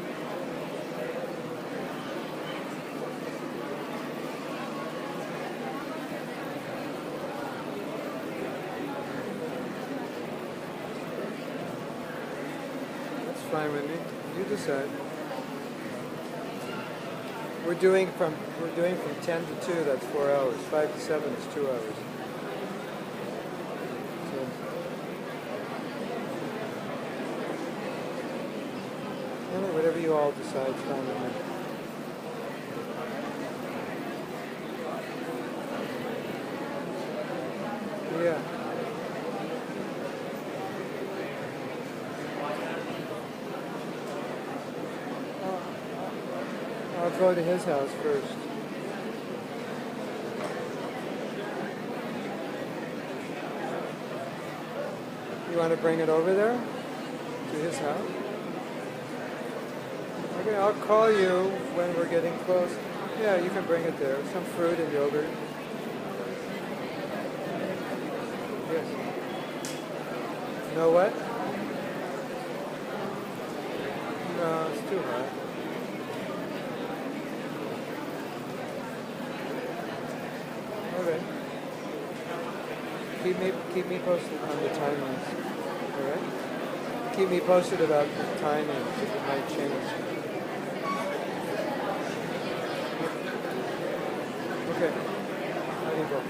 Fine with me. You decide. We're doing from 10 to 2. That's 4 hours. 5 to 7 is 2 hours. So, whatever you all decide, is fine with me. Yeah. I'll go to his house first. You want to bring it over there to his house? Okay, I'll call you when we're getting close. Yeah, you can bring it there. Some fruit and yogurt. Yes. No what? No, it's too hot. Okay. Keep me posted on the timelines. All right. Keep me posted about the timing. It might change. Okay. Haribol.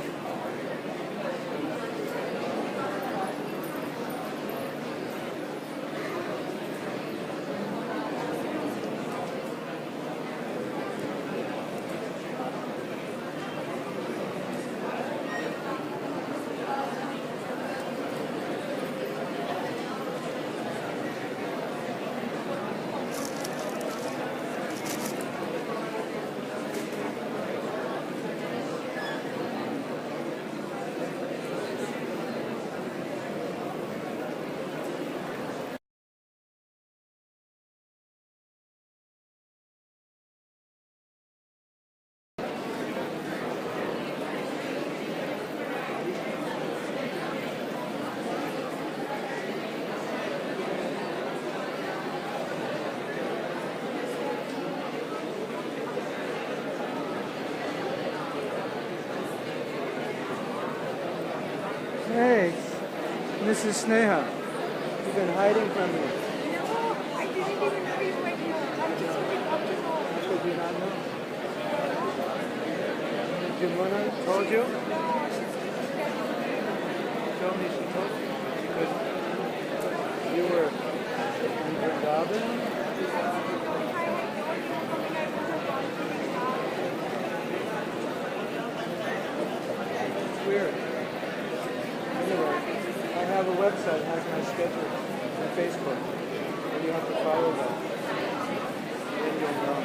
Hey, Mrs. Sneha, you've been hiding from me. No, I didn't even know you were here. I'm just looking up to know. How could you not know? Jimona told you? No, she's Told me she told you. Because you were in Vrindavan? It's weird. Anyway, I have a website, has my schedule on Facebook. And you have to follow that. Then you'll know.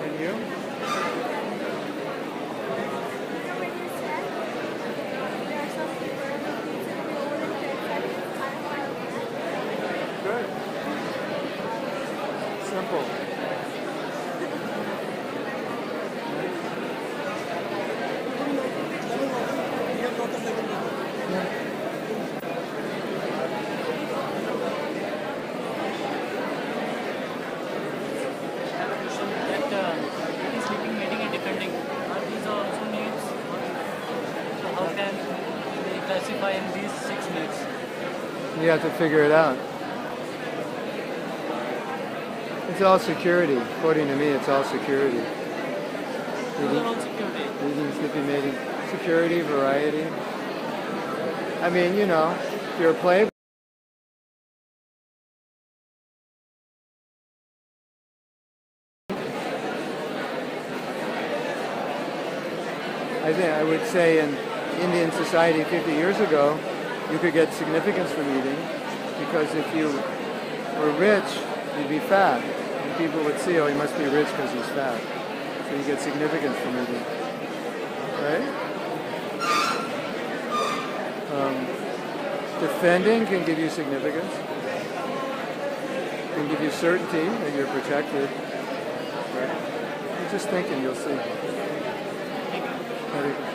And you? Good. Simple. That sleeping, mating and defending, are these also needs? So how can we classify in these 6 needs? You have to figure it out. It's all security. According to me, it's all security. Those are all security. Eating, sleeping, mating. Security, variety. I mean, you know, if you're a play. I would say in Indian society 50 years ago, you could get significance from eating because if you were rich, you'd be fat. And people would see, oh, he must be rich because he's fat. So you get significance from eating. Right? Defending can give you significance. Can give you certainty that you're protected. Right? You're just thinking, you'll see. Hare Krishna.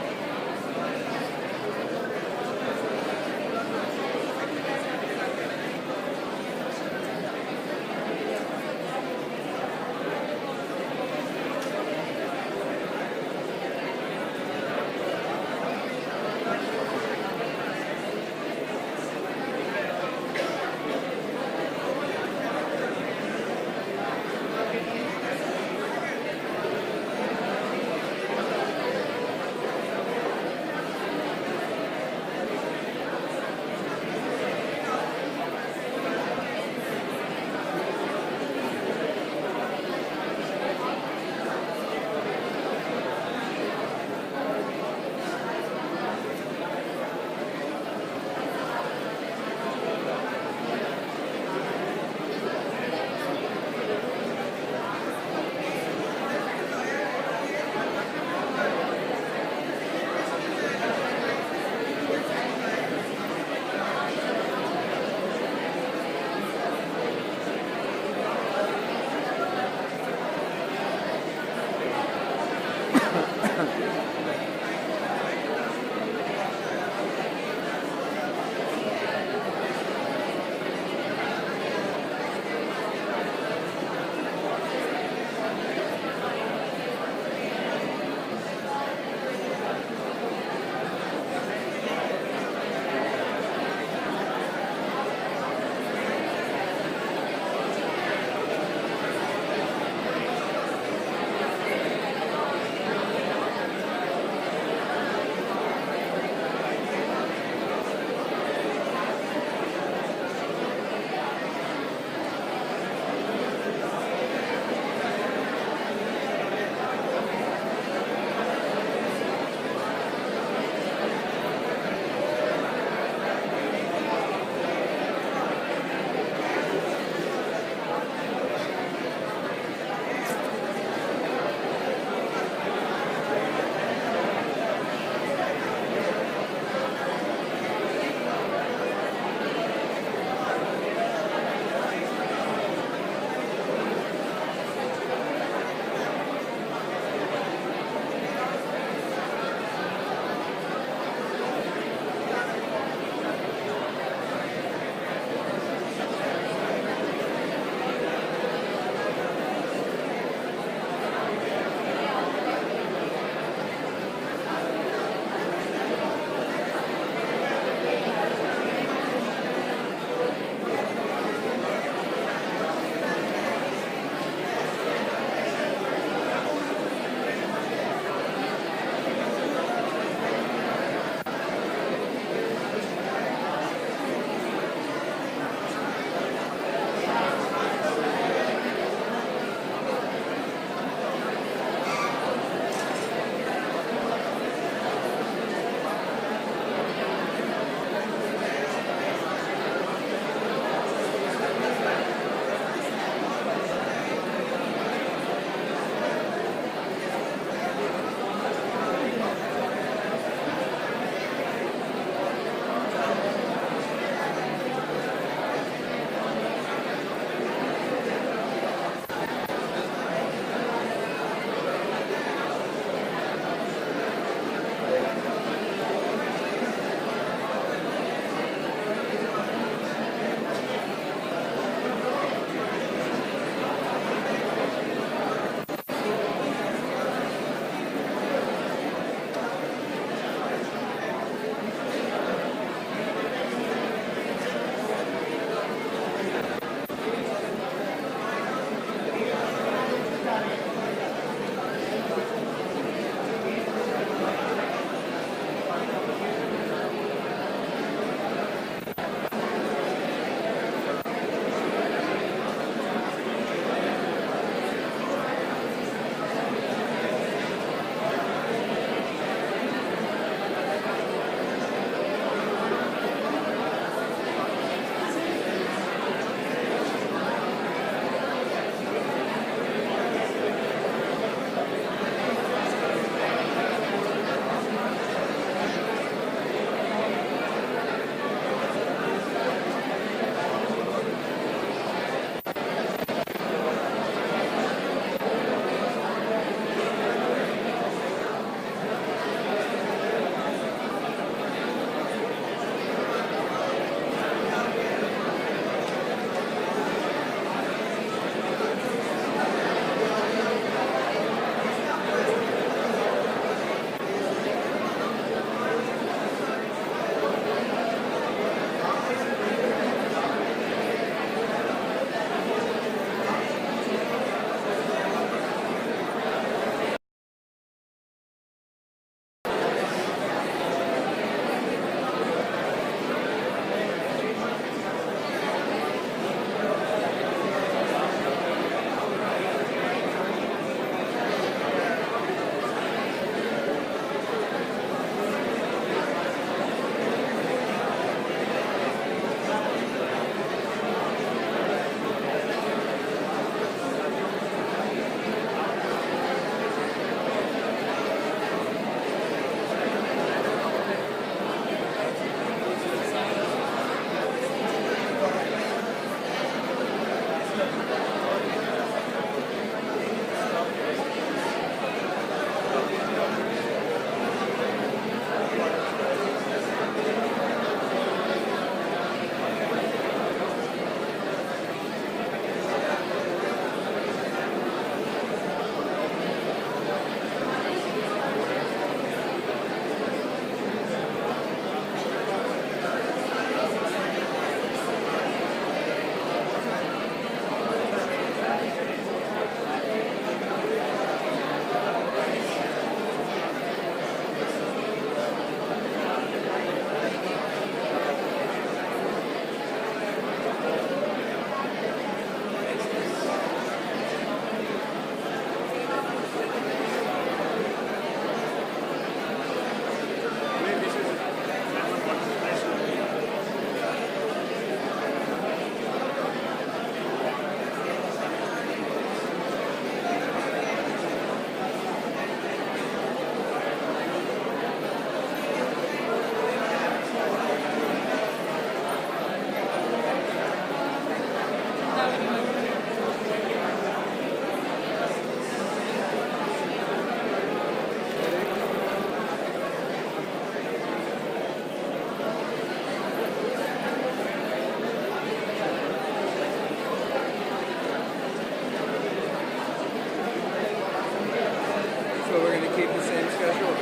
schedule?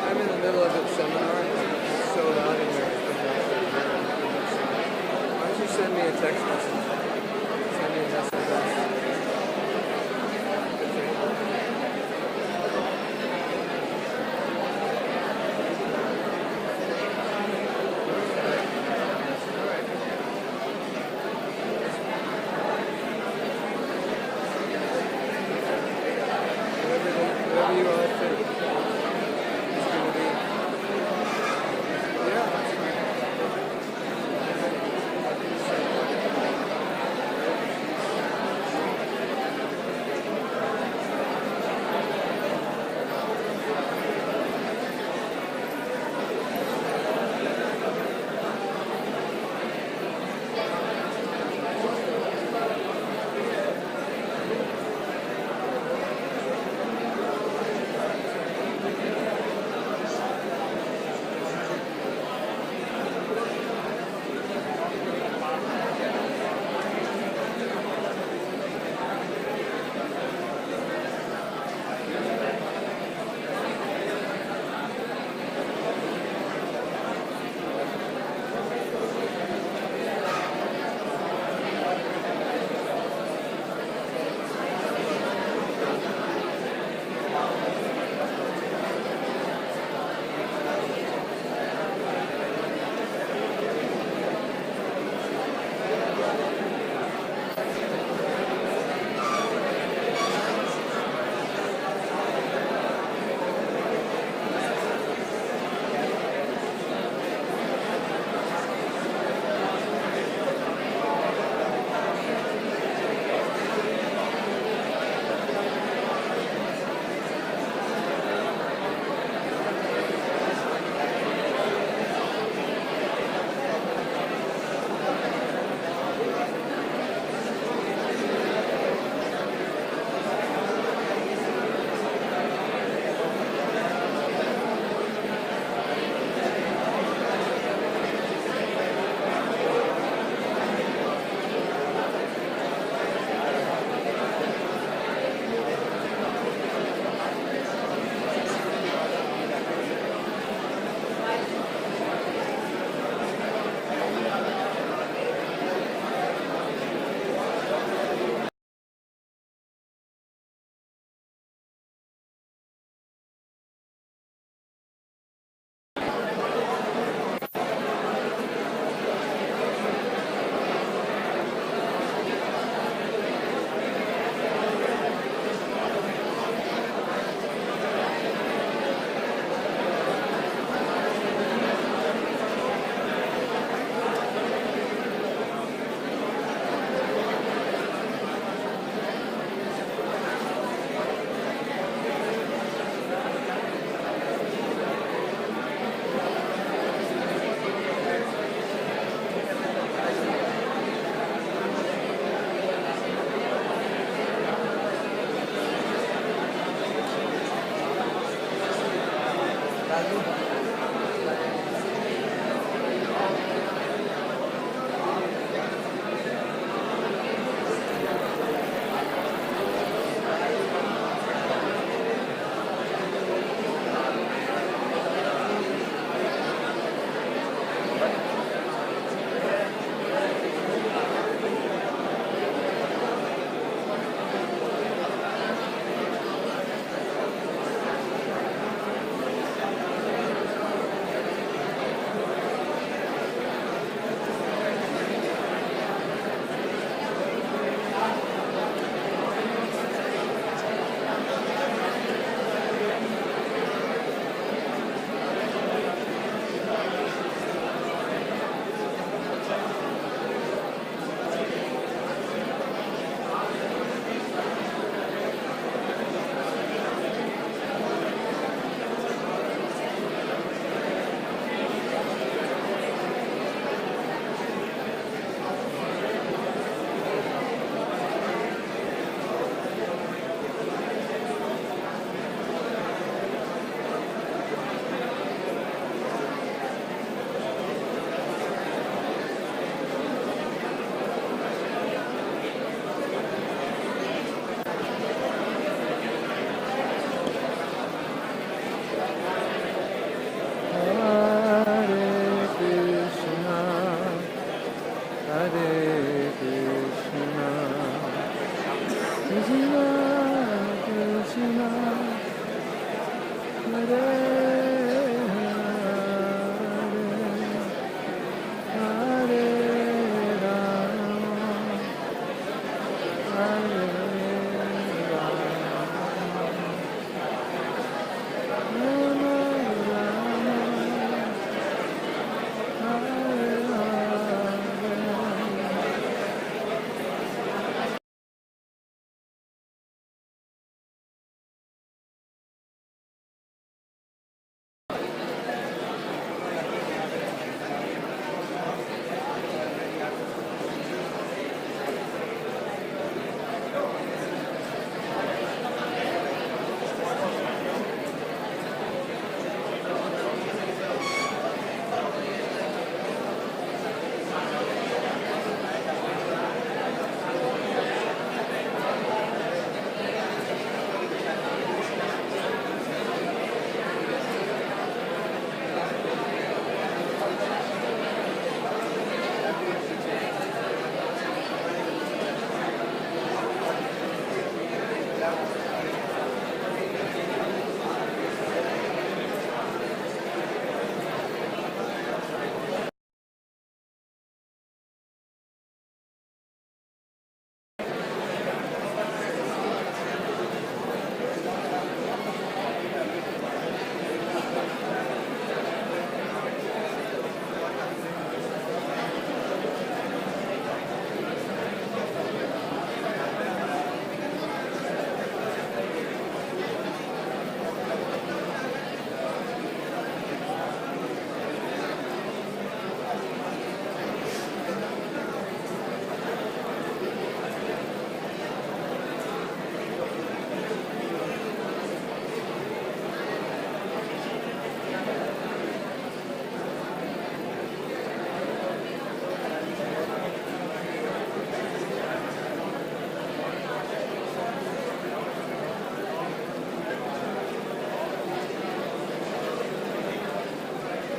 I'm in the middle of a seminar. It's so loud in here. Why don't you send me a text message? Send me a message. Whatever you want to think. It's going to be. Yeah, that's fine.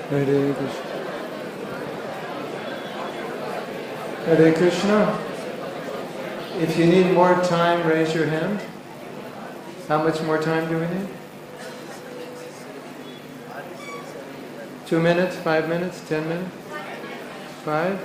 Hare Krishna. Hare Krishna. If you need more time, raise your hand. How much more time do we need? 2 minutes, 5 minutes, 10 minutes? 5?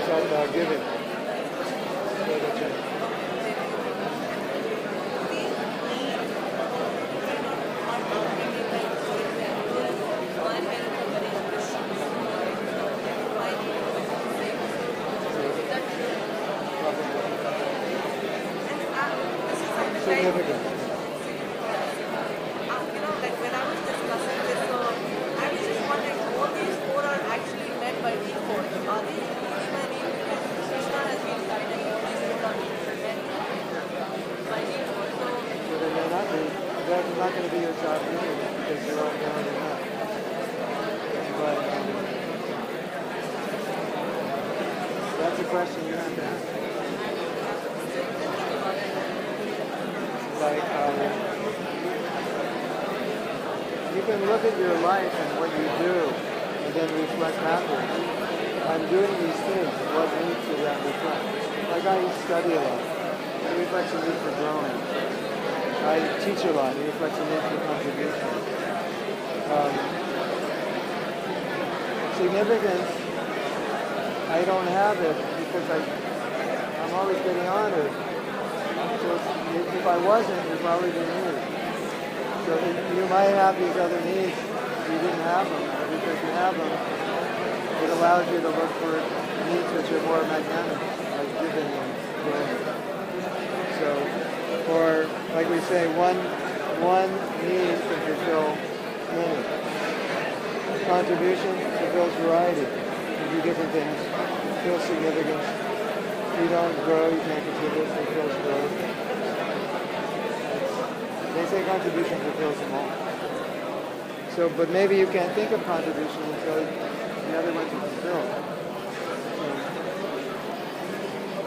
talking about giving. Significant. Like when I was discussing this, I was just wondering, all these four are actually led by these four. Are these Krishna named because Krishna has been guiding all these four are led by these four? So they may not be. That's not going to be your top name because you're all down in that. But that's a question you have to ask. Like, you can look at your life and what you do and then reflect backwards. I'm doing these things. What needs does that reflect? Like I study a lot. It reflects a need for growing. I teach a lot. It reflects a need for contribution. Significance, I don't have it because I'm always getting honored. So if I wasn't, you probably didn't need it. So you might have these other needs, you didn't have them. But because you have them, it allows you to look for needs which are more magnanimous, like giving and growing. So, or like we say, one need can fulfill many. Contribution fulfills variety. You do different things, fulfills significance. You don't grow, you can't contribute, fulfills growth. They say contribution fulfills them all. So, but maybe you can't think of contribution until the other ones are fulfilled. So,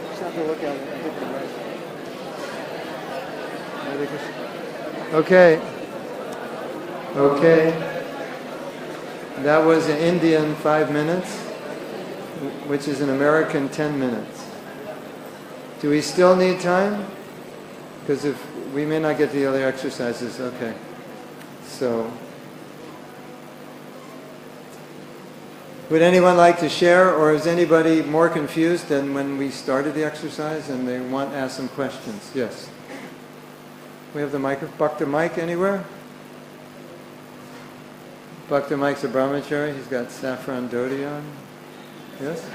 just have to look at it in different ways. Okay. Okay. That was an Indian 5 minutes, which is an American 10 minutes. Do we still need time? Because if we may not get to the other exercises, okay. So, would anyone like to share, or is anybody more confused than when we started the exercise and they want to ask some questions? Yes. We have the mic. Bhakta Mike anywhere? Bhakta Mike's a brahmachari. He's got saffron dhoti on. Yes?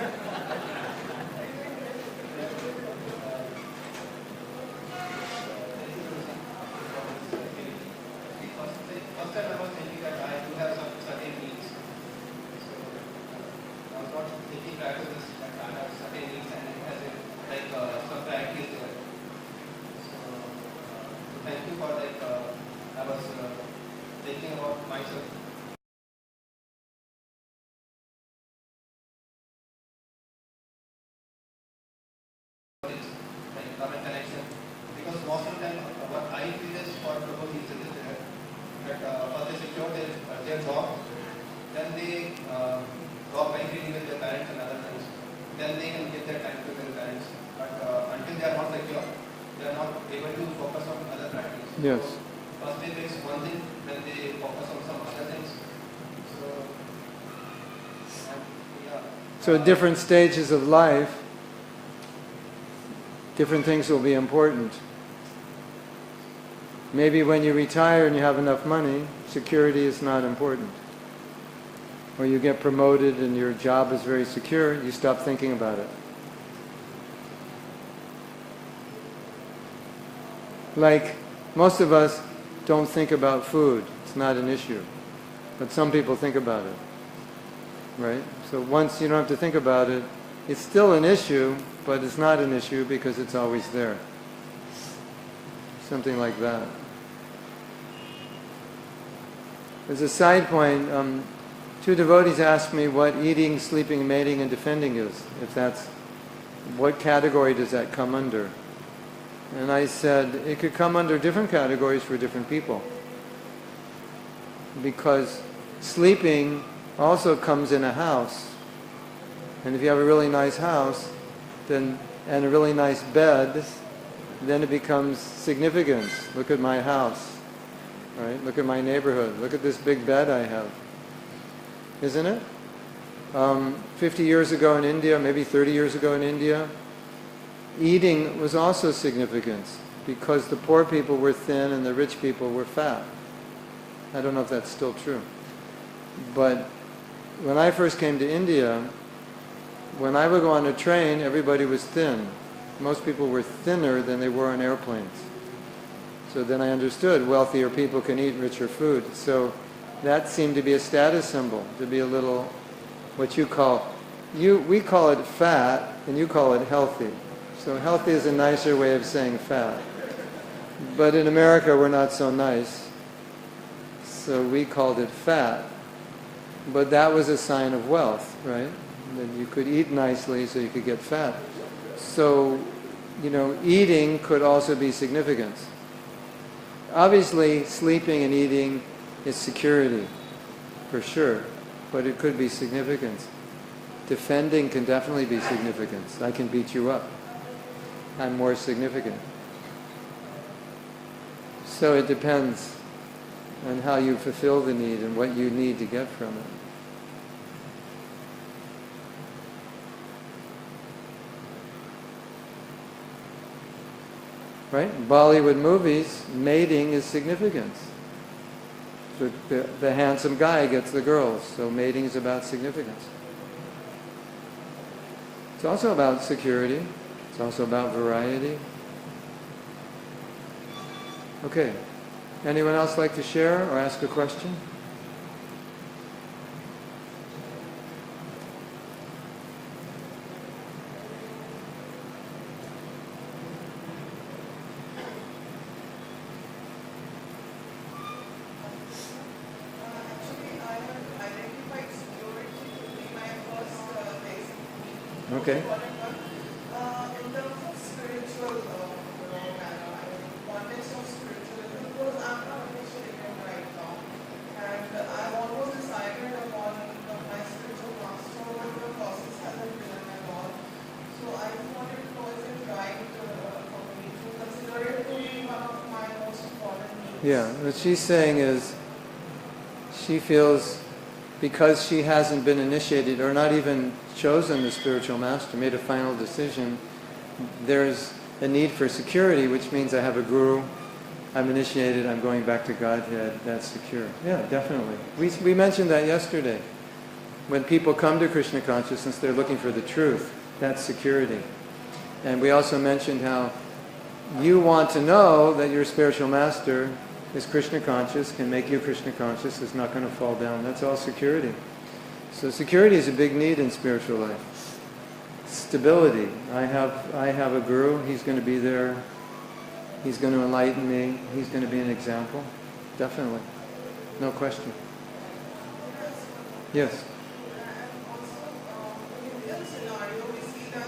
Yes. First they fix one thing, then they focus on some other things. So at different stages of life, different things will be important. Maybe when you retire and you have enough money, security is not important. Or you get promoted and your job is very secure, you stop thinking about it. Like, most of us don't think about food. It's not an issue. But some people think about it. Right? So once you don't have to think about it, it's still an issue, but it's not an issue because it's always there. Something like that. As a side point, two devotees asked me what eating, sleeping, mating, and defending is. If that's, what category does that come under? And I said, it could come under different categories for different people. Because sleeping also comes in a house. And if you have a really nice house, then, and a really nice bed, then it becomes significance. Look at my house. Right? Look at my neighborhood. Look at this big bed I have. Isn't it? 50 years ago in India, maybe 30 years ago in India, eating was also significant because the poor people were thin and the rich people were fat. I don't know if that's still true. But when I first came to India, when I would go on a train, everybody was thin. Most people were thinner than they were on airplanes. So then I understood wealthier people can eat richer food. So that seemed to be a status symbol, to be a little, what you call, we call it fat and you call it healthy. So healthy is a nicer way of saying fat. But in America we're not so nice. So we called it fat. But that was a sign of wealth, right? That you could eat nicely so you could get fat. So, eating could also be significant. Obviously, sleeping and eating is security, for sure. But it could be significance. Defending can definitely be significance. I can beat you up. I'm more significant. So it depends on how you fulfill the need and what you need to get from it. Right? Bollywood movies, mating is significant. The handsome guy gets the girls, so mating is about significance. It's also about security. It's also about variety. Okay. Anyone else like to share or ask a question? Okay. In terms of spiritual, context of spiritualism, because I'm not initiated right now, and I've almost decided upon my spiritual master, but the process hasn't been at all. So I just wanted to know, is it right for me to consider it to be one of my most important needs? Yeah, what she's saying is she feels because she hasn't been initiated or not even chosen the spiritual master, made a final decision, there's a need for security, which means I have a guru, I'm initiated, I'm going back to Godhead, that's secure. Yeah, definitely. We mentioned that yesterday. When people come to Krishna consciousness, they're looking for the truth. That's security. And we also mentioned how you want to know that your spiritual master is Krishna conscious, can make you Krishna conscious, is not going to fall down. That's all security. So security is a big need in spiritual life. Stability. I have a guru, he's going to be there, he's going to enlighten me, he's going to be an example. Definitely. No question. Yes? In this scenario, we see that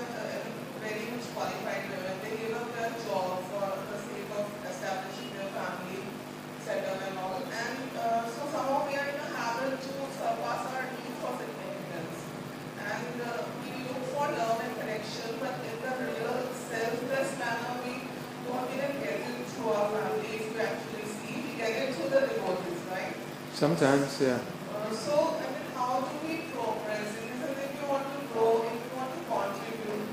very much qualified women, they give up their job for the sake of establishing their family, settle and all. And so somehow we are in a habit to surpass our need for significance. And we look for love and connection, but in the real selfless manner, we don't even get it through our family. If you actually see, we get it through the devotees, right? Sometimes, yeah. So, how do we progress in this? And if you want to grow, if you want to contribute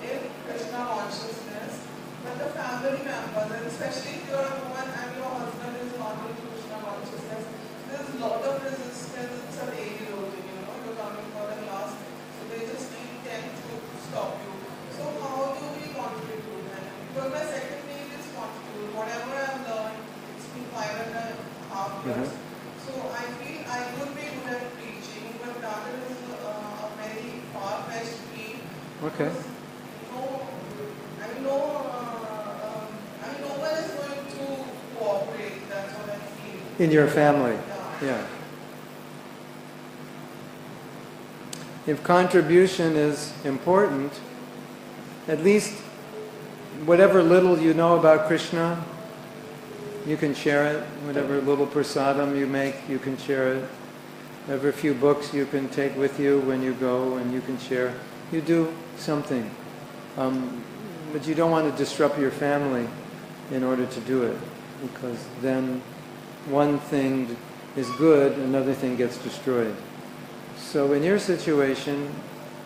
in Krishna consciousness, but the family members, and especially if you're a woman and your husband is not in Krishna consciousness, there's a lot of resistance. It's a daily routine, you're coming for a class, so they just tend to stop you. So how do we contribute then? Because my second need is contribute. Whatever I've learned, it's been 5.5 years. So I feel I would be good at preaching, but that is a very far-fetched dream. Okay. No one is going to cooperate. That's what I feel. In your family. Yeah. If contribution is important, at least whatever little you know about Krishna, you can share it. Whatever little prasadam you make, you can share it. Whatever few books you can take with you when you go and you can share. You do something. But you don't want to disrupt your family in order to do it. Because then one thing is good, another thing gets destroyed. So in your situation,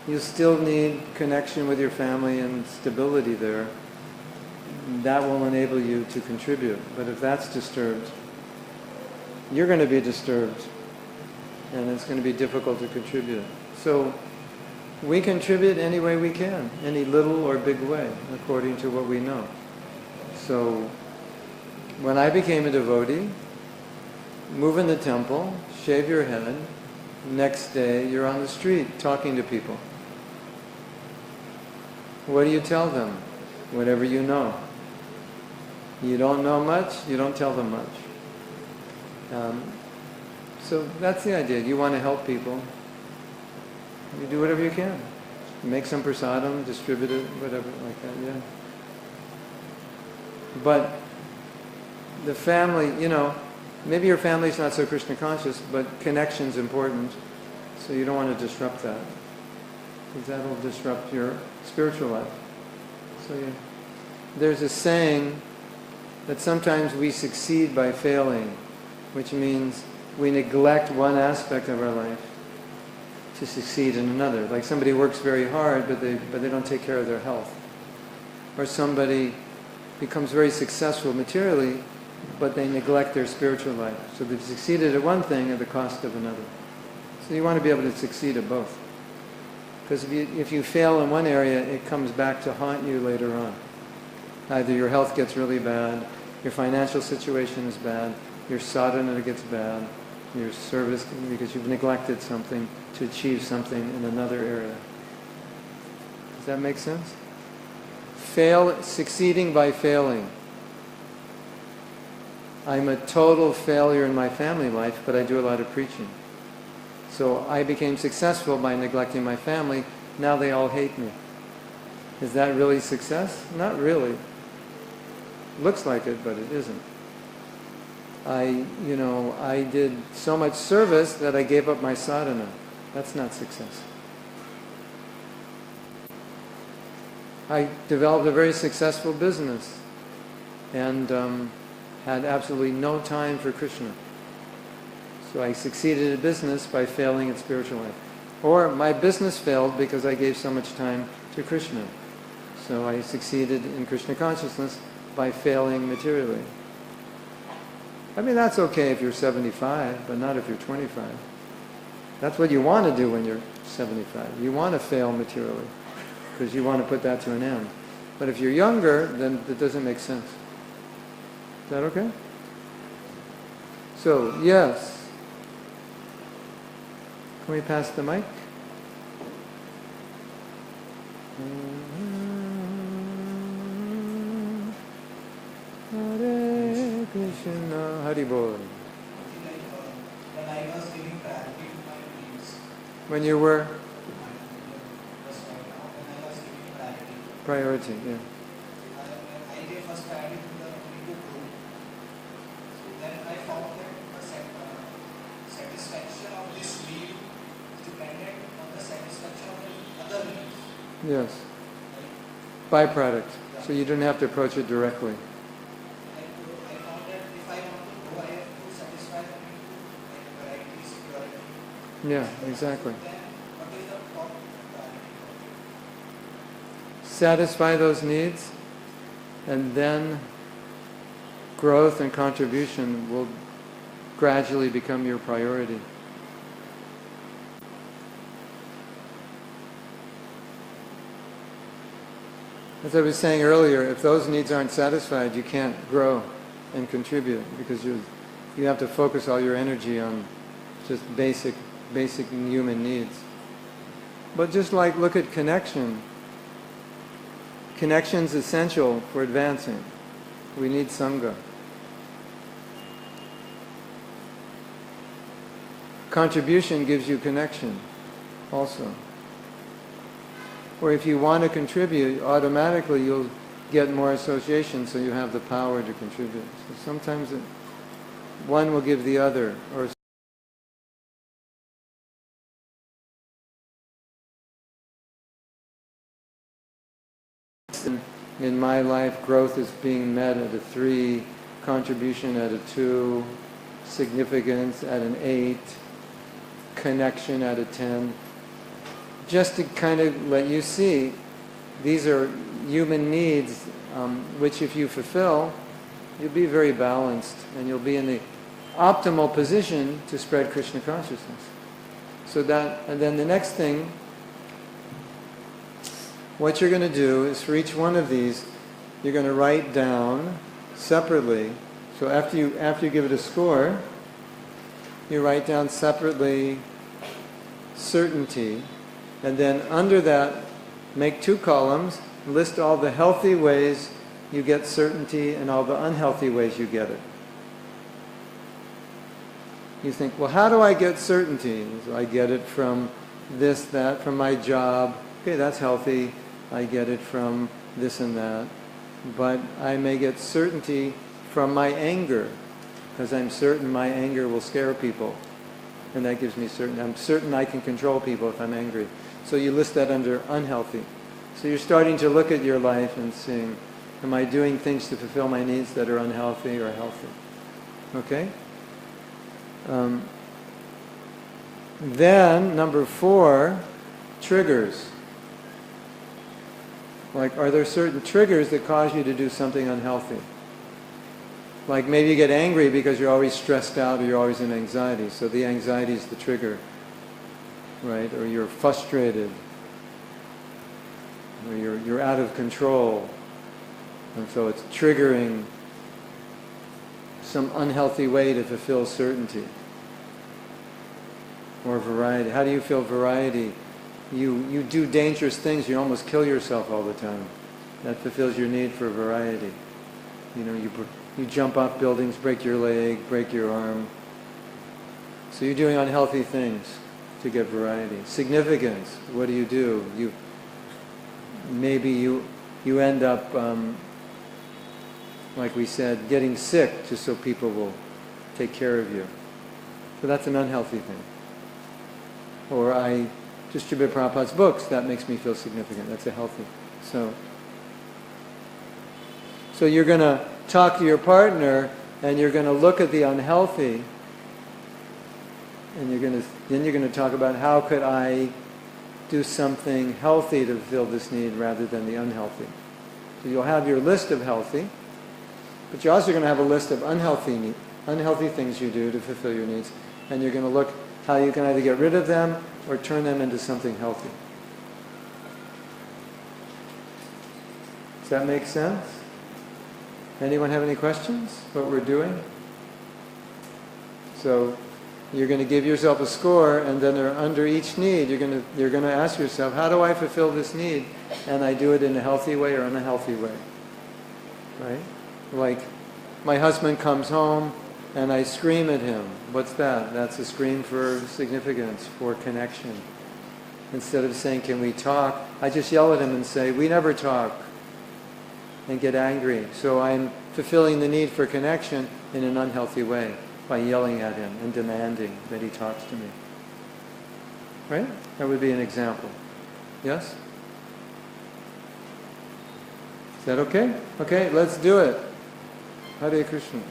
you still need connection with your family and stability there. That will enable you to contribute. But if that's disturbed, you're going to be disturbed, and it's going to be difficult to contribute. So we contribute any way we can, any little or big way, according to what we know. So when I became a devotee, move in the temple, shave your head, next day you're on the street talking to people. What do you tell them? Whatever you know. You don't know much, you don't tell them much. So that's the idea. You want to help people, you do whatever you can. Make some prasadam, distribute it, whatever, like that, yeah. But the family, maybe your family's not so Krishna conscious, but connection's important, so you don't want to disrupt that, because that'll disrupt your spiritual life. So yeah. There's a saying that sometimes we succeed by failing, which means we neglect one aspect of our life to succeed in another. Like somebody works very hard, but they don't take care of their health. Or somebody becomes very successful materially, but they neglect their spiritual life. So they've succeeded at one thing at the cost of another. So you want to be able to succeed at both. Because if you fail in one area, it comes back to haunt you later on. Either your health gets really bad, your financial situation is bad, your sadhana gets bad, your service, because you've neglected something to achieve something in another area. Does that make sense? Succeeding by failing. I'm a total failure in my family life, but I do a lot of preaching. So I became successful by neglecting my family. Now they all hate me. Is that really success? Not really. Looks like it, but it isn't. I did so much service that I gave up my sadhana. That's not success. I developed a very successful business and had absolutely no time for Krishna. So I succeeded in business by failing in spiritual life. Or my business failed because I gave so much time to Krishna. So I succeeded in Krishna consciousness by failing materially. I mean, that's okay if you're 75, but not if you're 25. That's what you want to do when you're 75. You want to fail materially, because you want to put that to an end. But if you're younger, then it doesn't make sense. Is that okay? So, yes. Can we pass the mic? Hare Krishna, Hari Bol. When I was giving priority to my needs, When you were? just right now, when I was giving priority, Priority, yeah. I gave first priority to the only group. So then I found that the satisfaction of this need is dependent on the satisfaction of the other needs. Yes. Right? Byproduct. So you didn't have to approach it directly. I found that if I want to go, I have to satisfy the need to variety, security. Yeah, exactly. Then what is the top priority? Satisfy those needs, and then growth and contribution will gradually become your priority. As I was saying earlier, if those needs aren't satisfied, you can't grow and contribute, because you have to focus all your energy on just basic human needs. But just like, look at connection. Connection's essential for advancing. We need Sangha. Contribution gives you connection also. Or if you want to contribute, automatically you'll get more association, so you have the power to contribute. So sometimes one will give the other, or in my life, growth is being met at a 3, contribution at a 2, significance at an 8, connection out of 10. Just to kind of let you see, these are human needs which if you fulfill, you'll be very balanced and you'll be in the optimal position to spread Krishna consciousness. So that, and then the next thing, what you're going to do is for each one of these, you're going to write down separately. So after you give it a score, you write down separately certainty, and then under that, make 2 columns, list all the healthy ways you get certainty and all the unhealthy ways you get it. You think, well, how do I get certainty? So I get it from this, that, from my job. Okay, that's healthy. I get it from this and that. But I may get certainty from my anger, because I'm certain my anger will scare people. And that gives me certainty. I'm certain I can control people if I'm angry. So you list that under unhealthy. So you're starting to look at your life and seeing, am I doing things to fulfill my needs that are unhealthy or healthy? Okay? Then, number 4, triggers. Like, are there certain triggers that cause you to do something unhealthy? Like maybe you get angry because you're always stressed out or you're always in anxiety. So the anxiety is the trigger, right? Or you're frustrated. Or you're out of control. And so it's triggering some unhealthy way to fulfill certainty. Or variety. How do you feel variety? You do dangerous things, you almost kill yourself all the time. That fulfills your need for variety. You know, you jump off buildings, break your leg, break your arm. So you're doing unhealthy things to get variety. Significance, what do? Maybe you end up, like we said, getting sick just so people will take care of you. So that's an unhealthy thing. Or I distribute Prabhupada's books, that makes me feel significant. That's a healthy. So you're going to talk to your partner and you're going to look at the unhealthy, and then you're going to talk about how could I do something healthy to fulfill this need rather than the unhealthy. So you'll have your list of healthy, but you're also going to have a list of unhealthy things you do to fulfill your needs, and you're going to look how you can either get rid of them or turn them into something healthy. Does that make sense? Anyone have any questions? What we're doing? So you're going to give yourself a score, and then under each need, you're going to ask yourself, how do I fulfill this need? And I do it in a healthy way or unhealthy way. Right? Like, my husband comes home, and I scream at him. What's that? That's a scream for significance, for connection. Instead of saying, can we talk? I just yell at him and say, we never talk. And get angry. So I'm fulfilling the need for connection in an unhealthy way by yelling at him and demanding that he talks to me. Right? That would be an example. Yes? Is that okay? Okay, let's do it. Hare Krishna.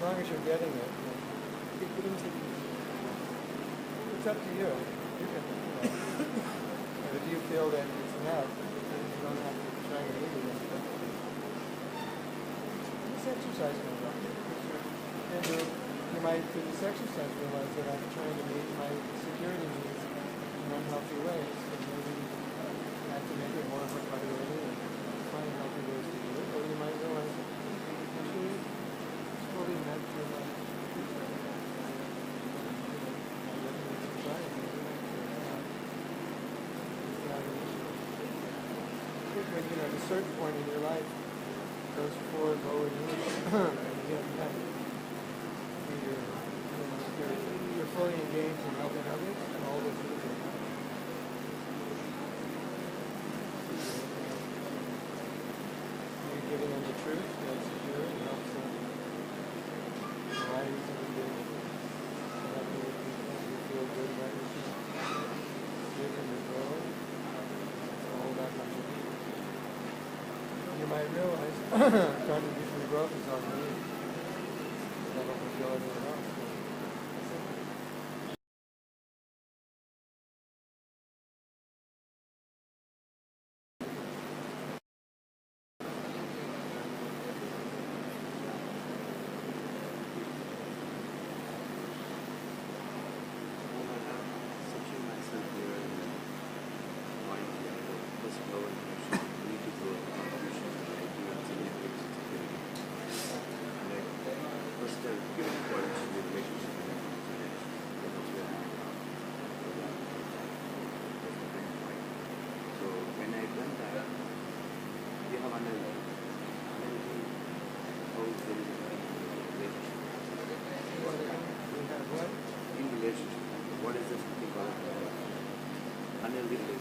As long as you're getting it, it's up to you. You can, but if you feel that it's enough, then you don't have to try to leave it. This exercise comes up. And you might, through this exercise, realize that I'm trying to meet my security needs in unhealthy ways. So maybe I have to make it more of a priority and find healthy ways to do it. Or you might realize actually it's fully meant for my future. when at a certain point in your life, those four lower needs, and you get met, you're fully engaged in helping others, and all those needs are met. You're giving them the truth, that's secure, and helps them. Varieties of engagement. You feel good about yourself. Give and you grow. It's all about contribution. You might realize contribution to growth is all you need. That'll fulfill everything else.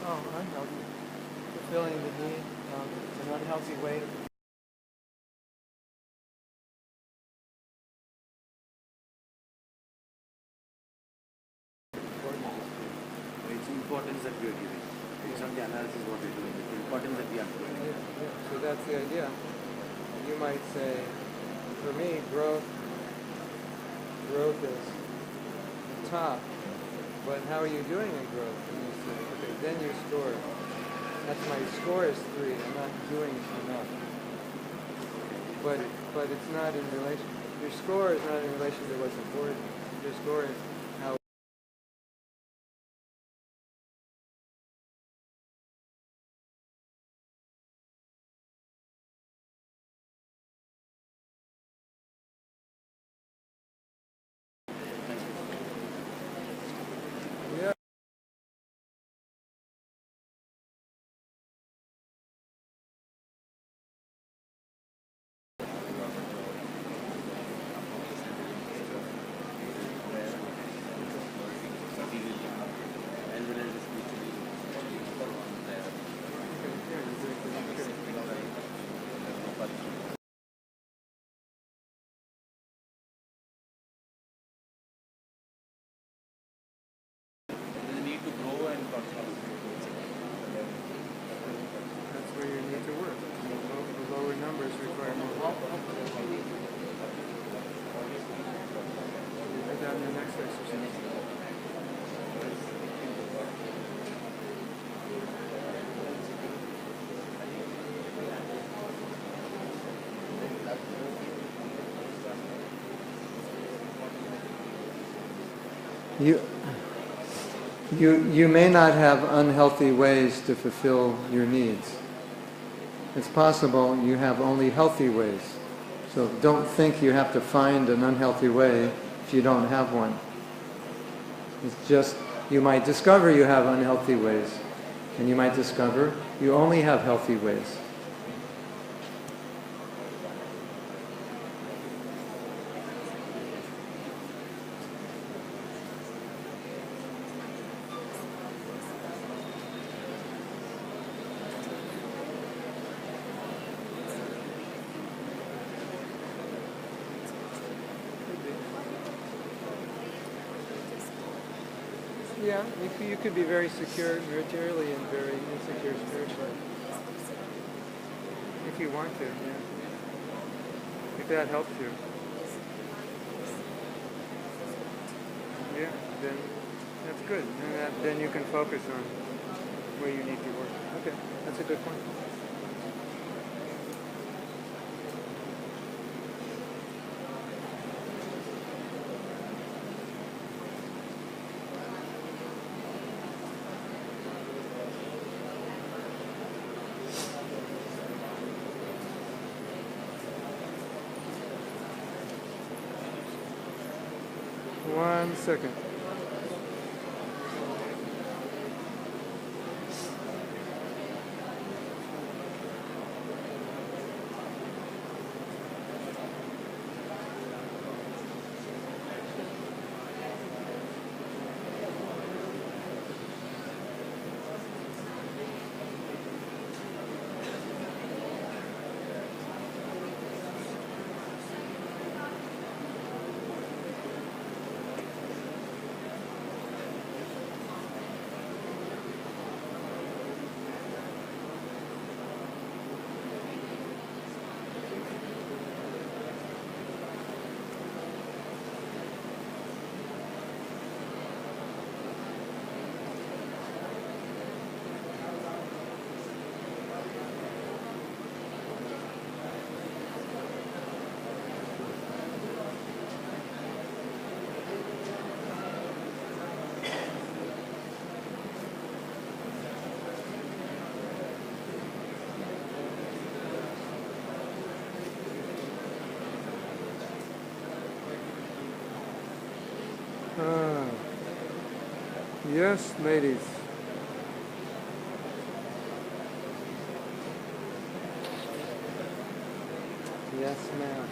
Oh, unhealthy. Fulfilling the need, it's an unhealthy way. It's importance that we are giving. It's not the analysis what we're doing, it's the importance that we are giving. Yeah. So that's the idea. You might say, for me, growth is the top. But how are you doing in growth? And you say, okay, then your score. That's my score is 3. I'm not doing enough. But it's not in relation. Your score is not in relation to what's important. Your score is how. Yeah. The need to grow and control. That's where you need to work. The lower numbers require more work. Write down your next exercise. You may not have unhealthy ways to fulfill your needs. It's possible you have only healthy ways. So don't think you have to find an unhealthy way if you don't have one. It's just, you might discover you have unhealthy ways, and you might discover you only have healthy ways. Yeah, you could be very secure materially and very insecure spiritually. If you want to, yeah. If that helps you. Yeah, then that's good. And then you can focus on where you need to work. Okay, that's a good point. One second. Yes, ladies. Yes, ma'am.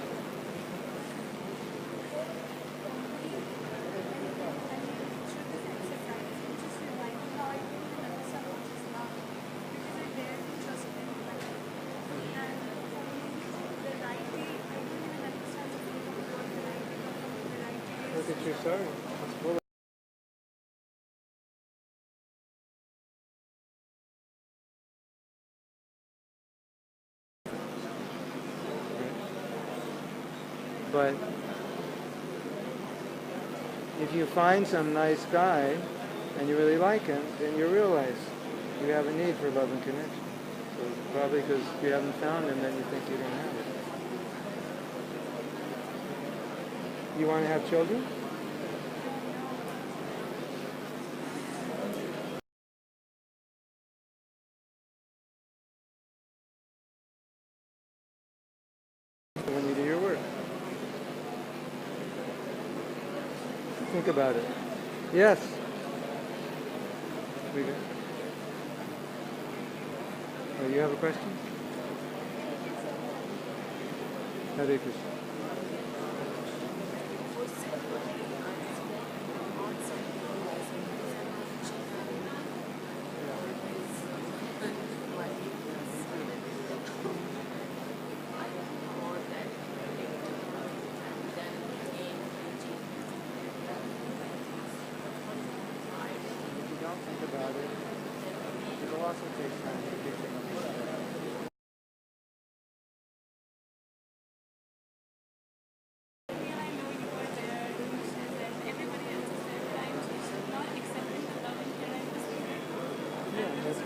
Look at your sorry. It's full of But if you find some nice guy and you really like him, then you realize you have a need for love and connection. So it's probably because you haven't found him that you think you don't have it. You want to have children? When you do your work. Think about it. Yes. We do. Oh, you have a question? Hare Krishna. It's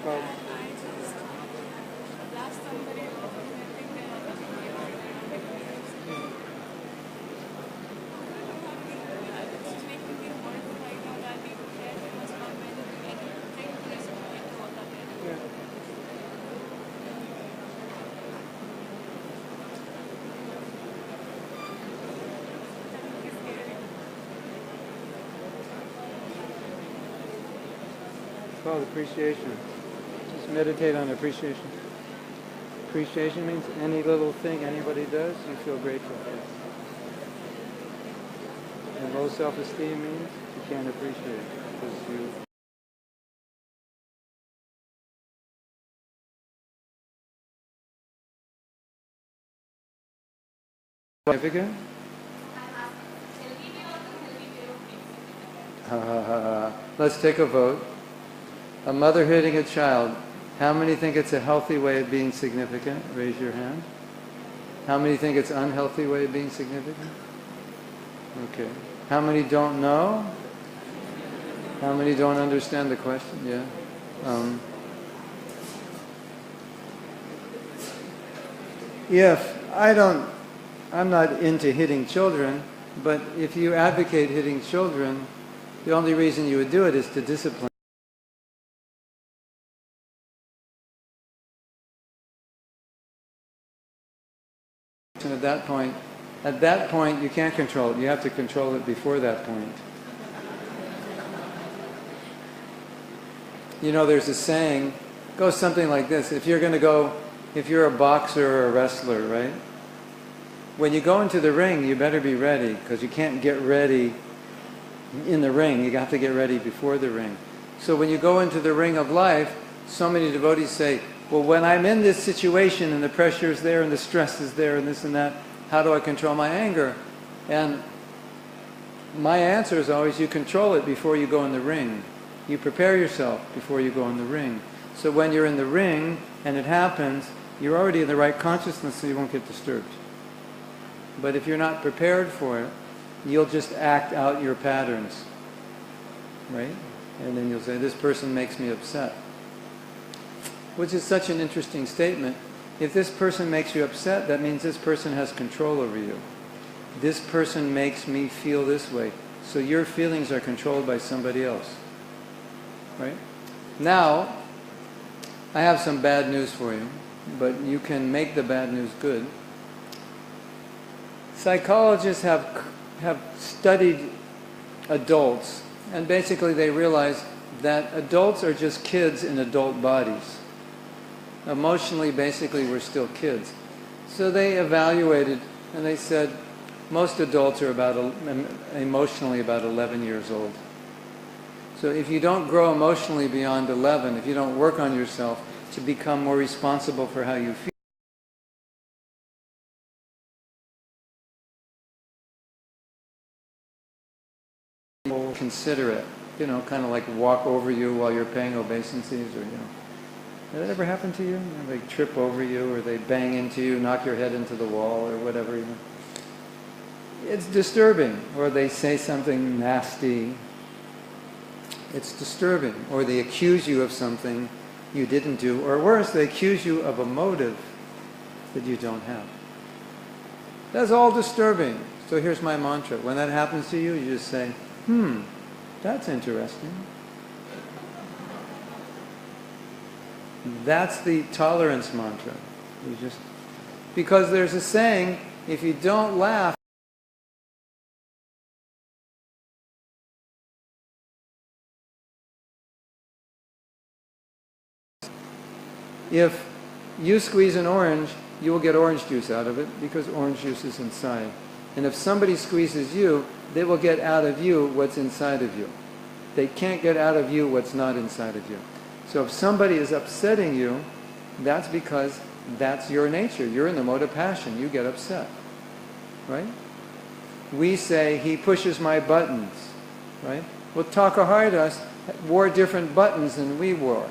called appreciation. Just meditate on appreciation. Appreciation means any little thing anybody does, you feel grateful for. And low self-esteem means you can't appreciate it because you... Significant? Let's take a vote. A mother hitting a child. How many think it's a healthy way of being significant? Raise your hand. How many think it's an unhealthy way of being significant? Okay. How many don't know? How many don't understand the question? Yeah. I'm not into hitting children, but if you advocate hitting children, the only reason you would do it is to discipline. At that point, you can't control it. You have to control it before that point. You know, there's a saying, goes something like this. If you're a boxer or a wrestler, right? When you go into the ring, you better be ready, because you can't get ready in the ring. You have to get ready before the ring. So when you go into the ring of life, so many devotees say, well, when I'm in this situation and the pressure is there and the stress is there and this and that, how do I control my anger? And my answer is always, you control it before you go in the ring. You prepare yourself before you go in the ring. So when you're in the ring and it happens, you're already in the right consciousness, so you won't get disturbed. But if you're not prepared for it, you'll just act out your patterns, right? And then you'll say, this person makes me upset. Which is such an interesting statement. If this person makes you upset, that means this person has control over you. This person makes me feel this way. So your feelings are controlled by somebody else. Right? Now, I have some bad news for you, but you can make the bad news good. Psychologists have studied adults, and basically they realize that adults are just kids in adult bodies. Emotionally, basically, we're still kids. So they evaluated and they said most adults are emotionally about 11 years old. So if you don't grow emotionally beyond 11, if you don't work on yourself to become more responsible for how you feel, consider it. Kind of like walk over you while you're paying obeisances, or Did that ever happen to you? They trip over you, or they bang into you, knock your head into the wall, or whatever. It's disturbing. Or they say something nasty. It's disturbing. Or they accuse you of something you didn't do. Or worse, they accuse you of a motive that you don't have. That's all disturbing. So here's my mantra. When that happens to you, you just say, that's interesting. That's the tolerance mantra. Because there's a saying, if you don't laugh, if you squeeze an orange, you will get orange juice out of it because orange juice is inside. And if somebody squeezes you, they will get out of you what's inside of you. They can't get out of you what's not inside of you. So if somebody is upsetting you, that's because that's your nature. You're in the mode of passion. You get upset. Right? We say, he pushes my buttons. Right? Well, Takaharidas wore different buttons than we wore.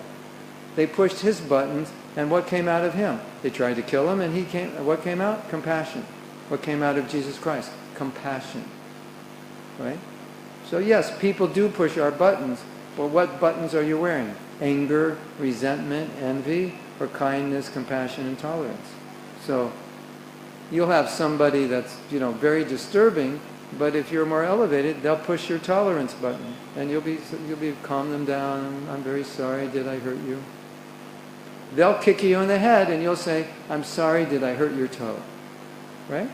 They pushed his buttons, and what came out of him? They tried to kill him, and what came out? Compassion. What came out of Jesus Christ? Compassion. Right? So yes, people do push our buttons, but what buttons are you wearing? Anger, resentment, envy, or kindness, compassion, and tolerance? So you'll have somebody that's, very disturbing, but if you're more elevated, they'll push your tolerance button, and you'll be calm them down. I'm very sorry. Did I hurt you? They'll kick you in the head, and you'll say, I'm sorry. Did I hurt your toe? Right?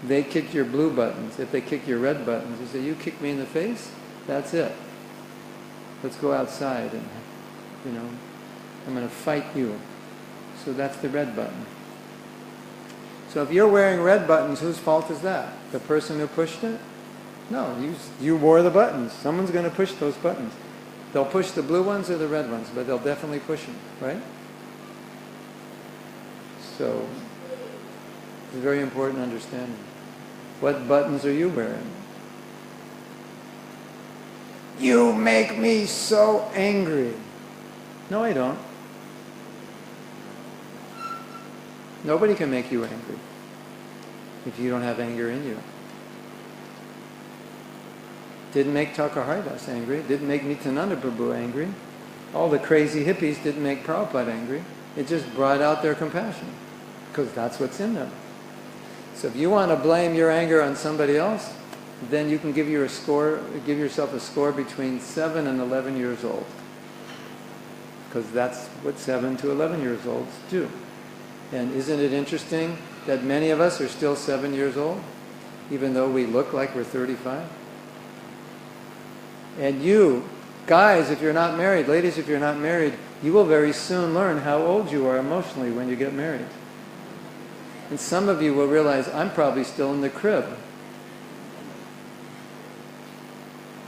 They kick your blue buttons. If they kick your red buttons, you say, you kick me in the face? That's it. Let's go outside and, I'm going to fight you. So that's the red button. So if you're wearing red buttons, whose fault is that? The person who pushed it? No, you wore the buttons. Someone's going to push those buttons. They'll push the blue ones or the red ones, but they'll definitely push them, right? So it's a very important understanding. What buttons are you wearing? You make me so angry. No, I don't. Nobody can make you angry if you don't have anger in you. Didn't make Takaharidas angry. Didn't make Nityananda Prabhu angry. All the crazy hippies didn't make Prabhupada angry. It just brought out their compassion because that's what's in them. So if you want to blame your anger on somebody else, then you can give yourself a score between 7 and 11 years old. Because that's what 7 to 11 years olds do. And isn't it interesting that many of us are still 7 years old, even though we look like we're 35? And you, guys, if you're not married, ladies, if you're not married, you will very soon learn how old you are emotionally when you get married. And some of you will realize, I'm probably still in the crib.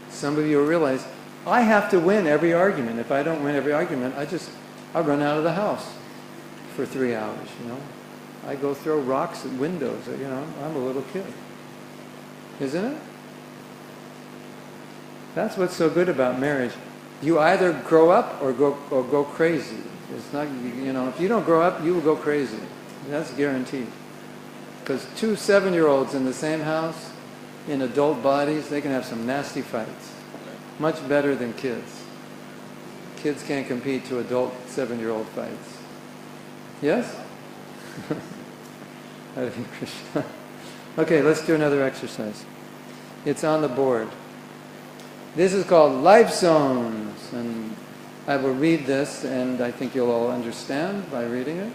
Some of you will realize, I have to win every argument. If I don't win every argument, I'll run out of the house for 3 hours, I go throw rocks at windows, I'm a little kid. Isn't it? That's what's so good about marriage. You either grow up or go crazy. It's not, if you don't grow up, you will go crazy. That's guaranteed. Because 2 7-year-olds in the same house, in adult bodies, they can have some nasty fights. Much better than kids. Kids can't compete to adult 7-year-old fights. Yes? Hare Krishna. Okay, let's do another exercise. It's on the board. This is called Life Zones, and I will read this, and I think you'll all understand by reading it.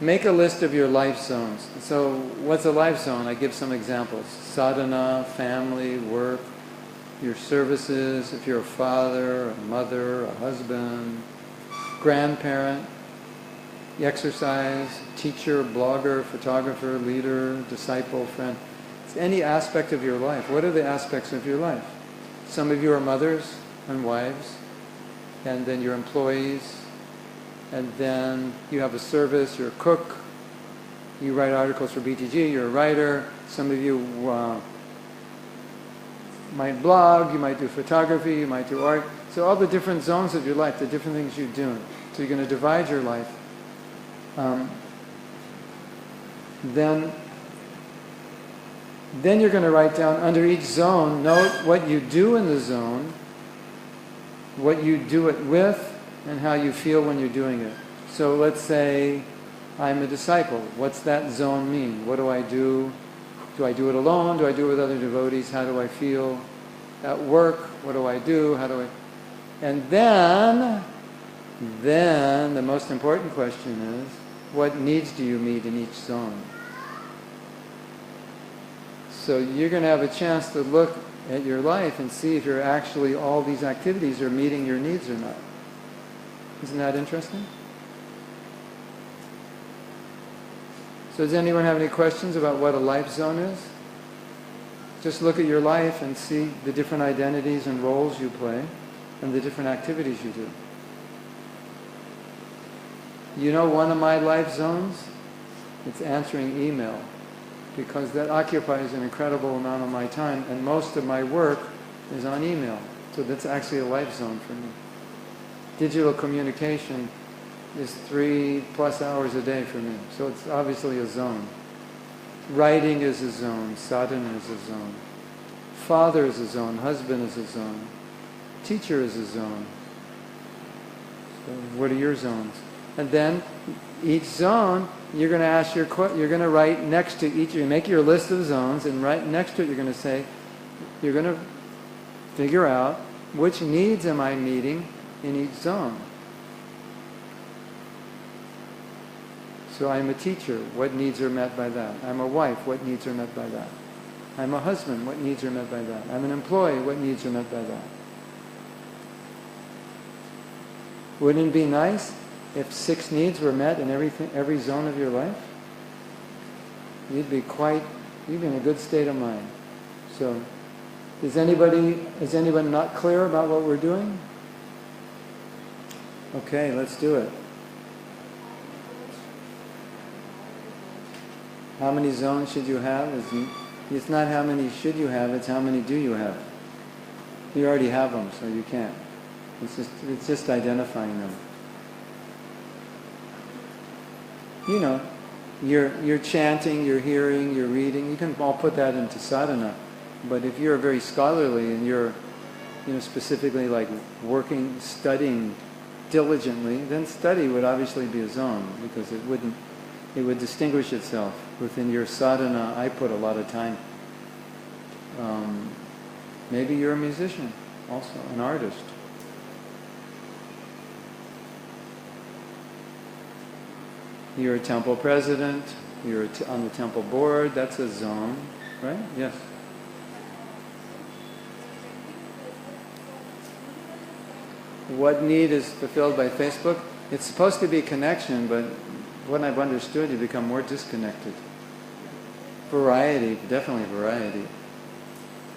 Make a list of your life zones. So, what's a life zone? I give some examples. Sadhana, family, work, your services, if you're a father, a mother, a husband, grandparent, exercise, teacher, blogger, photographer, leader, disciple, friend. It's any aspect of your life. What are the aspects of your life? Some of you are mothers and wives, and then you're employees, and then you have a service, you're a cook, you write articles for BTG, you're a writer. Some of you might blog, you might do photography, you might do art. So all the different zones of your life, the different things you do. So you're going to divide your life. Then you're going to write down under each zone, note what you do in the zone, what you do it with, and how you feel when you're doing it. So let's say I'm a disciple. What's that zone mean? What do I do? Do I do it alone? Do I do it with other devotees? How do I feel? At work, what do I do? How do I... And then the most important question is, what needs do you meet in each zone? So you're going to have a chance to look at your life and see if you're actually, all these activities are meeting your needs or not. Isn't that interesting? So does anyone have any questions about what a life zone is? Just look at your life and see the different identities and roles you play and the different activities you do. You know one of my life zones? It's answering email, because that occupies an incredible amount of my time, and most of my work is on email. So that's actually a life zone for me. Digital communication is 3+ hours a day for me. So it's obviously a zone. Writing is a zone. Sadhana is a zone. Father is a zone. Husband is a zone. Teacher is a zone. So what are your zones? And then each zone, you're going to ask you're going to write next to each. You make your list of zones, and right next to it, you're going to say, you're going to figure out which needs am I meeting in each zone. So I'm a teacher. What needs are met by that? I'm a wife. What needs are met by that? I'm a husband. What needs are met by that? I'm an employee. What needs are met by that? Wouldn't it be nice if 6 needs were met in every zone of your life? You'd be in a good state of mind. So, is anyone not clear about what we're doing? Okay, let's do it. How many zones should you have? It's not how many should you have, it's how many do you have. You already have them, so you can't. It's just identifying them. You know, you're chanting, you're hearing, you're reading. You can all put that into sadhana. But if you're very scholarly and you're, specifically like working, studying diligently, then study would obviously be a zone, because it would distinguish itself within your sadhana. I put a lot of time. Maybe you're a musician also, an artist. You're a temple president, you're on the temple board, that's a zone, right? Yes. What need is fulfilled by Facebook? It's supposed to be connection, but what I've understood, you become more disconnected. Variety, definitely variety.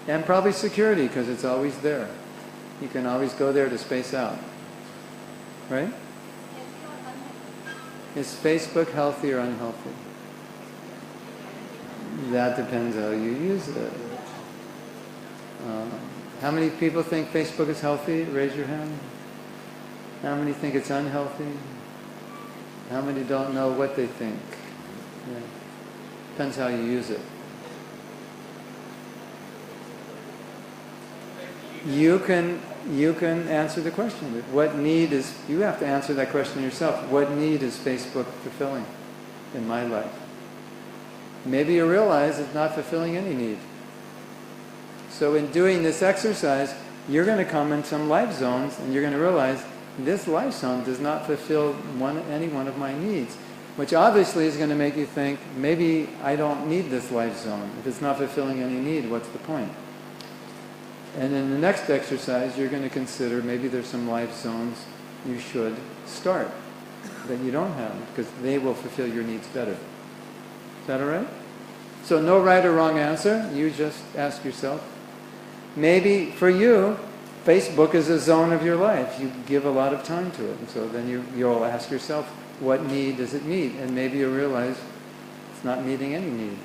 And probably security, because it's always there. You can always go there to space out. Right? Is Facebook healthy or unhealthy? That depends how you use it. How many people think Facebook is healthy? Raise your hand. How many think it's unhealthy? How many don't know what they think? Yeah. Depends how you use it. You can answer the question. What need is, you have to answer that question yourself. What need is Facebook fulfilling in my life? Maybe you realize it's not fulfilling any need. So in doing this exercise, you're going to come in some life zones and you're going to realize this life zone does not fulfill any one of my needs, which obviously is going to make you think, maybe I don't need this life zone. If it's not fulfilling any need, what's the point? And in the next exercise, you're going to consider maybe there's some life zones you should start that you don't have, because they will fulfill your needs better. Is that all right? So no right or wrong answer. You just ask yourself. Maybe for you, Facebook is a zone of your life. You give a lot of time to it. And so then you'll ask yourself, what need does it meet? And maybe you'll realize it's not meeting any need.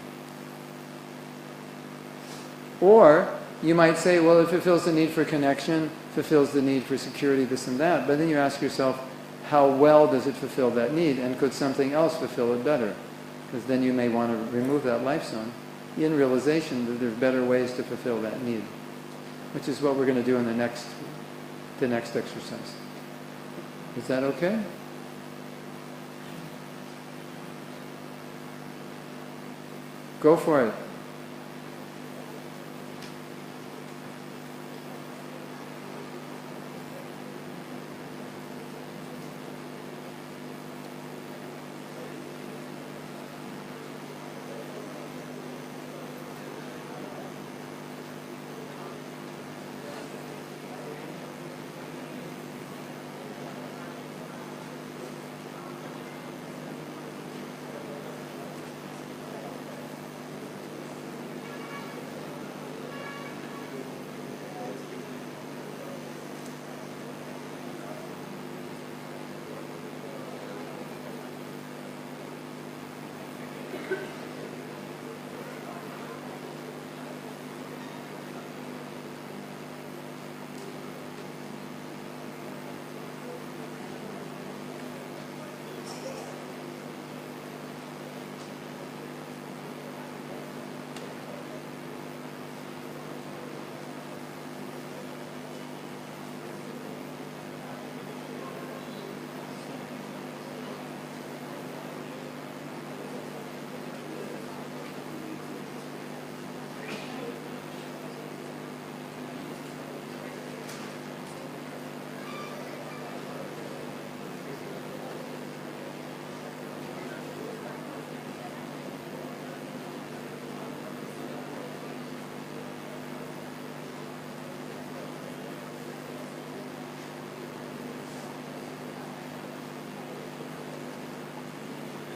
Or you might say, well, it fulfills the need for connection, fulfills the need for security, this and that. But then you ask yourself, how well does it fulfill that need? And could something else fulfill it better? Because then you may want to remove that life zone in realization that there's better ways to fulfill that need, which is what we're going to do in the next exercise. Is that okay? Go for it.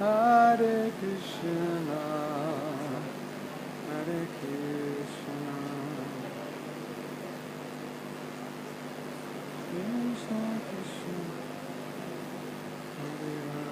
Hare Krishna, Hare Krishna, Krishna Krishna, Hare Rama.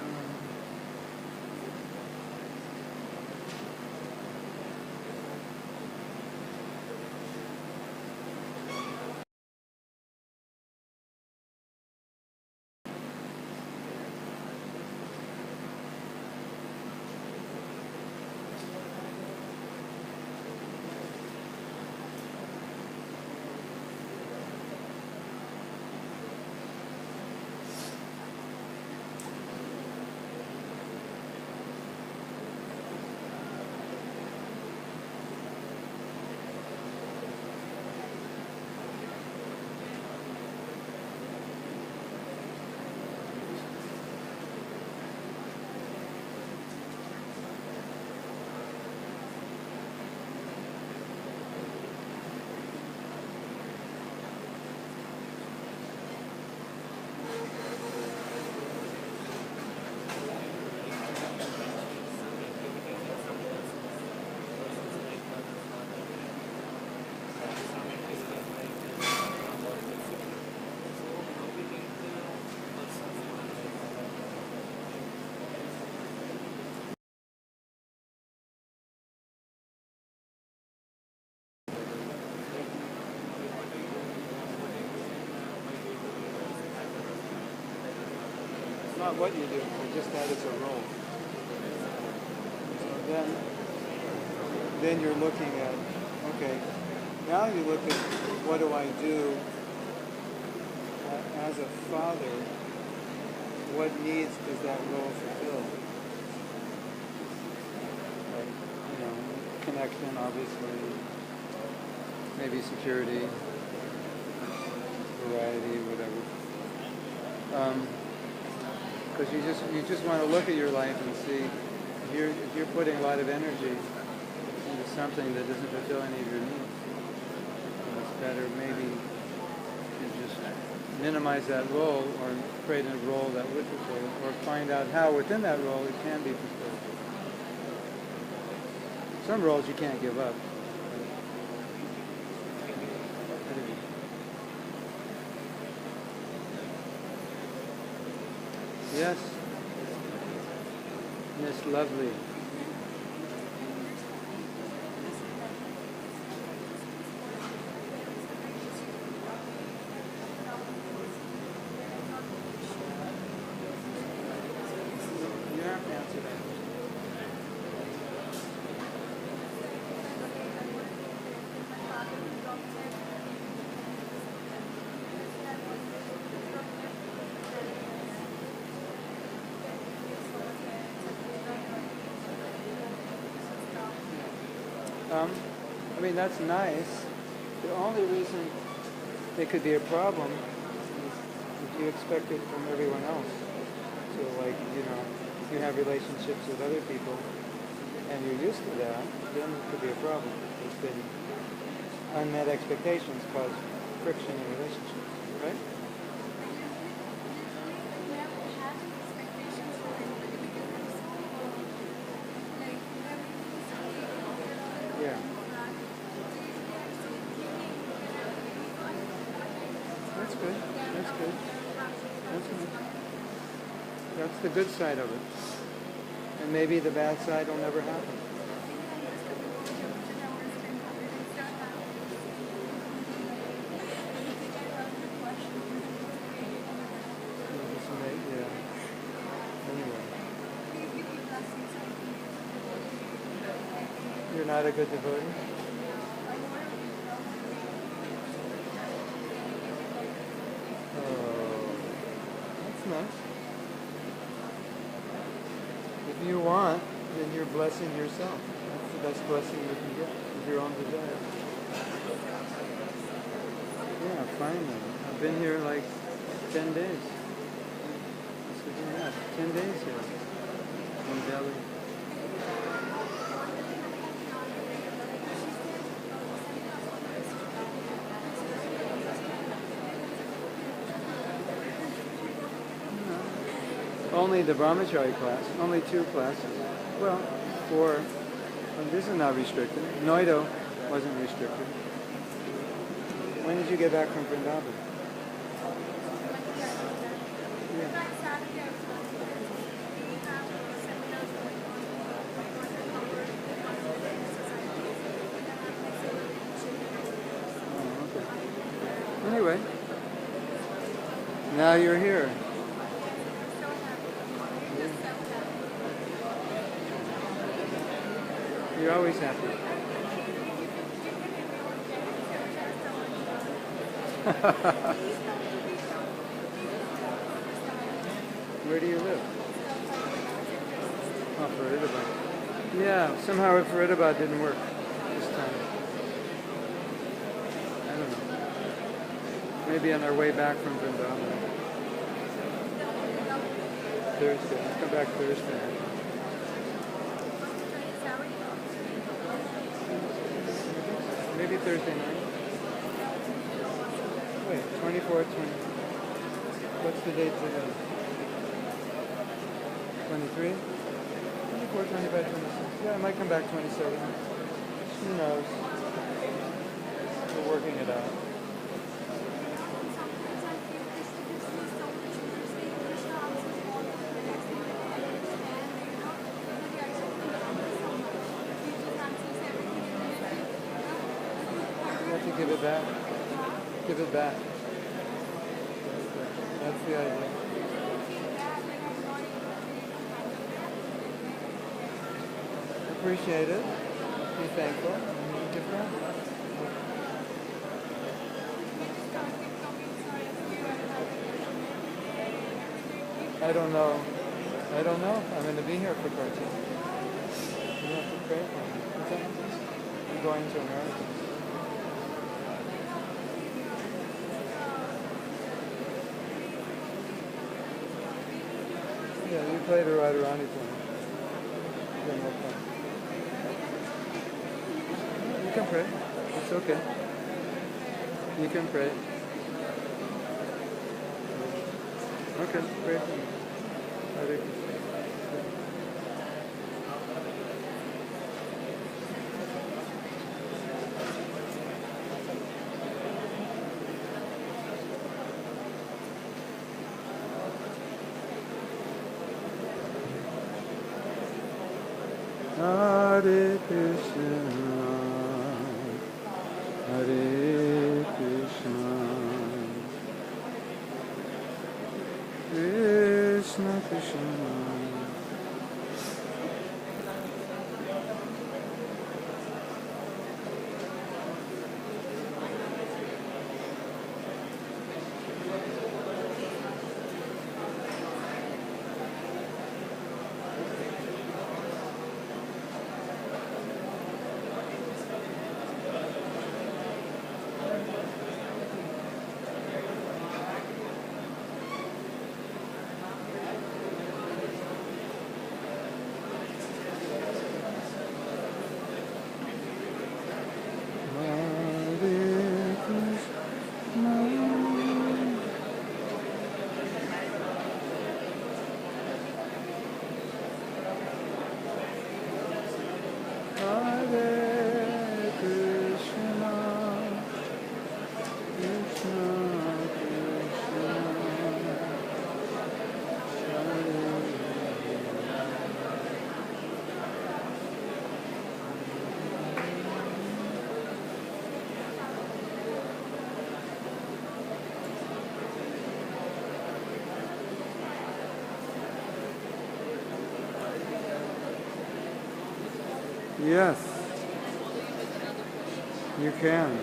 Not what you do, but just that it's a role. So then you're looking at, okay, now you look at what do I do as a father, what needs does that role fulfill? Like, connection, obviously, maybe security, variety, whatever. Because you just want to look at your life and see if you're putting a lot of energy into something that doesn't fulfill any of your needs. it's better maybe to just minimize that role or create a role that would fulfill it, or find out how within that role it can be fulfilled. Some roles you can't give up. Yes. Yes, lovely. You have to answer that. I mean, that's nice. The only reason it could be a problem is if you expect it from everyone else. So, like, if you have relationships with other people and you're used to that, then it could be a problem. There's been unmet expectations cause friction in relationships, right? Yeah. That's good. That's good. That's good. That's the good side of it. And maybe the bad side will never happen. Yeah. Anyway. You're not a good devotee? Oh, that's nice. If you want, then you're blessing yourself. That's the best blessing you can get, is your own desire. Yeah, finally. I've been here like 10 days. This is enough. 10 days here in Delhi. Only the brahmachari class, only 2 classes. Well, 4. And this is not restricted. Noida wasn't restricted. When did you get back from Vrindavan? Yeah. Oh, okay. Anyway, now you're here. You're always happy. Where do you live? Oh, Faridabad. Yeah, somehow Faridabad didn't work this time. I don't know. Maybe on our way back from Vrindavan. Thursday. Let's come back Thursday. Maybe Thursday night. Wait, 24th, 20. What's the date today? 23? 24, 25, 26. Yeah, I might come back 27. Who knows? We're working it out. Give it back. Give it back. That's the idea. Appreciate it. Be thankful. And give back. I don't know. I don't know. I'm going to be here for Kartik. You have to pray for me. What's that? I'm going to America. Yeah, you played a Radharani for me. Then we'll come. You can pray. It's okay. You can pray. Okay, pray for me. Hare Krishna. Hare Krishna, Hare Krishna, Krishna Krishna. Yes, you can.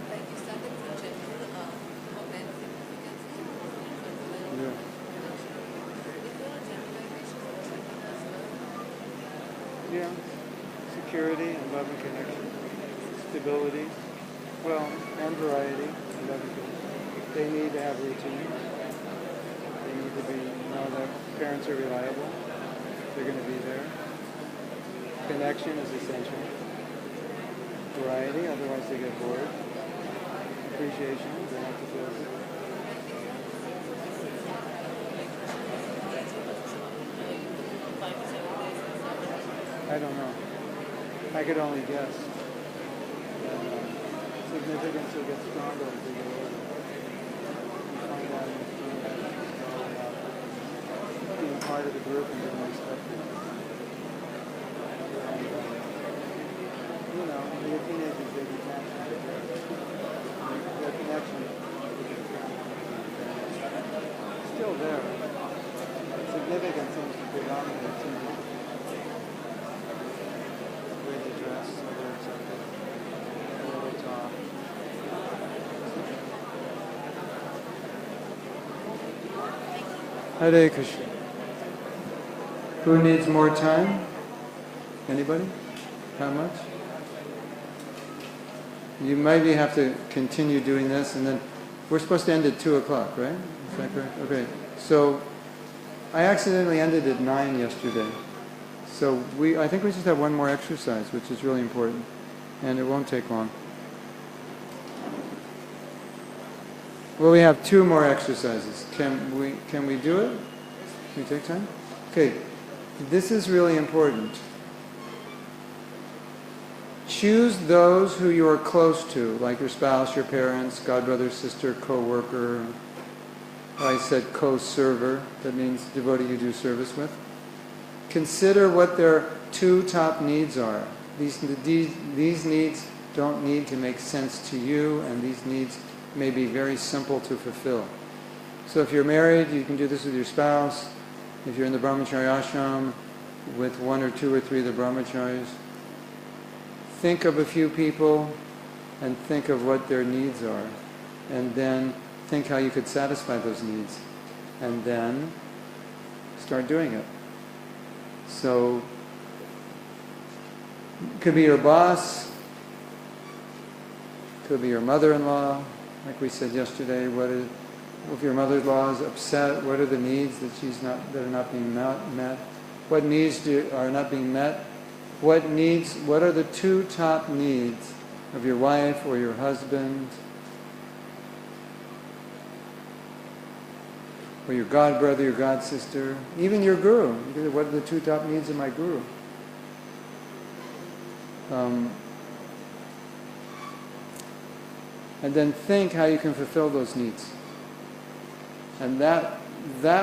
Like you started with general event significance. Yeah. Is there a generalization of children as well? Yeah. Security and love and connection. Stability. Well, and variety and love and connection. They need to have routine. They need to know that parents are reliable. They're going to be there. Connection is essential. Variety, otherwise they get bored. Appreciation, they have to feel it. I don't know. I could only guess. Significance will get stronger as they get older. You find out it's all about being part of the group and being respected. And, when you're teenagers, they detach from their parents. Their connection with their parents is still there. Significance seems to predominate too much. The way they dress, the way they're accepted, the way they talk. Hare Krishna. Who needs more time? Anybody? How much? You maybe have to continue doing this, and then we're supposed to end at 2 o'clock, right? Is that correct? Okay. So I accidentally ended at 9 yesterday. So I think we just have one more exercise, which is really important, and it won't take long. Well, we have 2 more exercises. Can we do it? Can we take time? Okay. This is really important. Choose those who you are close to, like your spouse, your parents, godbrother, sister, co-worker. I said co-server. That means devotee you do service with. Consider what their 2 top needs are. These needs don't need to make sense to you, and these needs may be very simple to fulfill. So if you're married, you can do this with your spouse. If you're in the brahmacharya ashram, with 1 or 2 or 3 of the brahmacharis, think of a few people and think of what their needs are. And then think how you could satisfy those needs. And then start doing it. So, it could be your boss, could be your mother-in-law, like we said yesterday. If your mother-in-law is upset, what are the needs that are not being met? What needs are not being met? What are the two top needs of your wife or your husband? Or your god brother, your god sister, even your guru. What are the two top needs of my guru? And then think how you can fulfill those needs. And that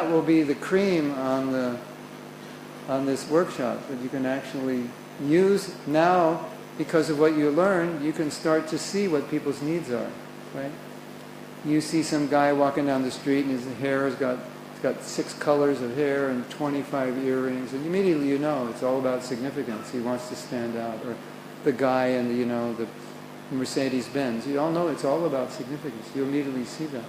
will be the cream on this workshop that you can actually use now. Because of what you learned, you can start to see what people's needs are, right? You see some guy walking down the street and his hair he's got 6 colors of hair and 25 earrings, and immediately you know it's all about significance. He wants to stand out. Or the guy in the Mercedes-Benz. You all know it's all about significance. You immediately see that.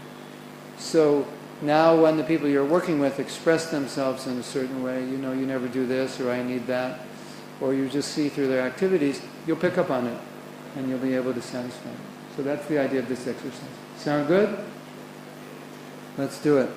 So now when the people you're working with express themselves in a certain way, you know, you never do this, or I need that, or you just see through their activities, you'll pick up on it and you'll be able to satisfy it. So that's the idea of this exercise. Sound good? Let's do it.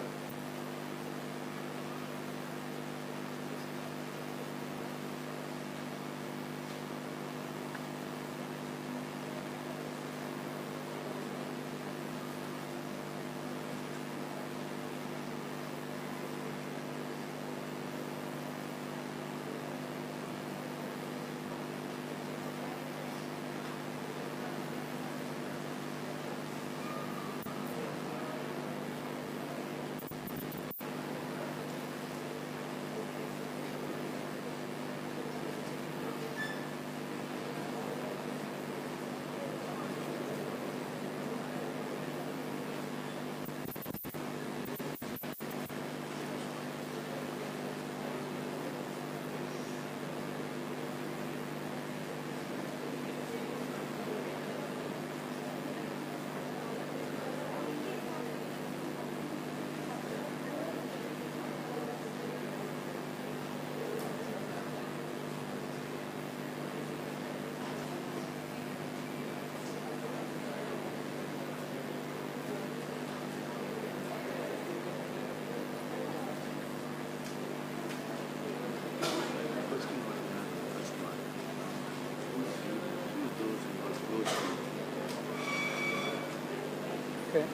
Okay.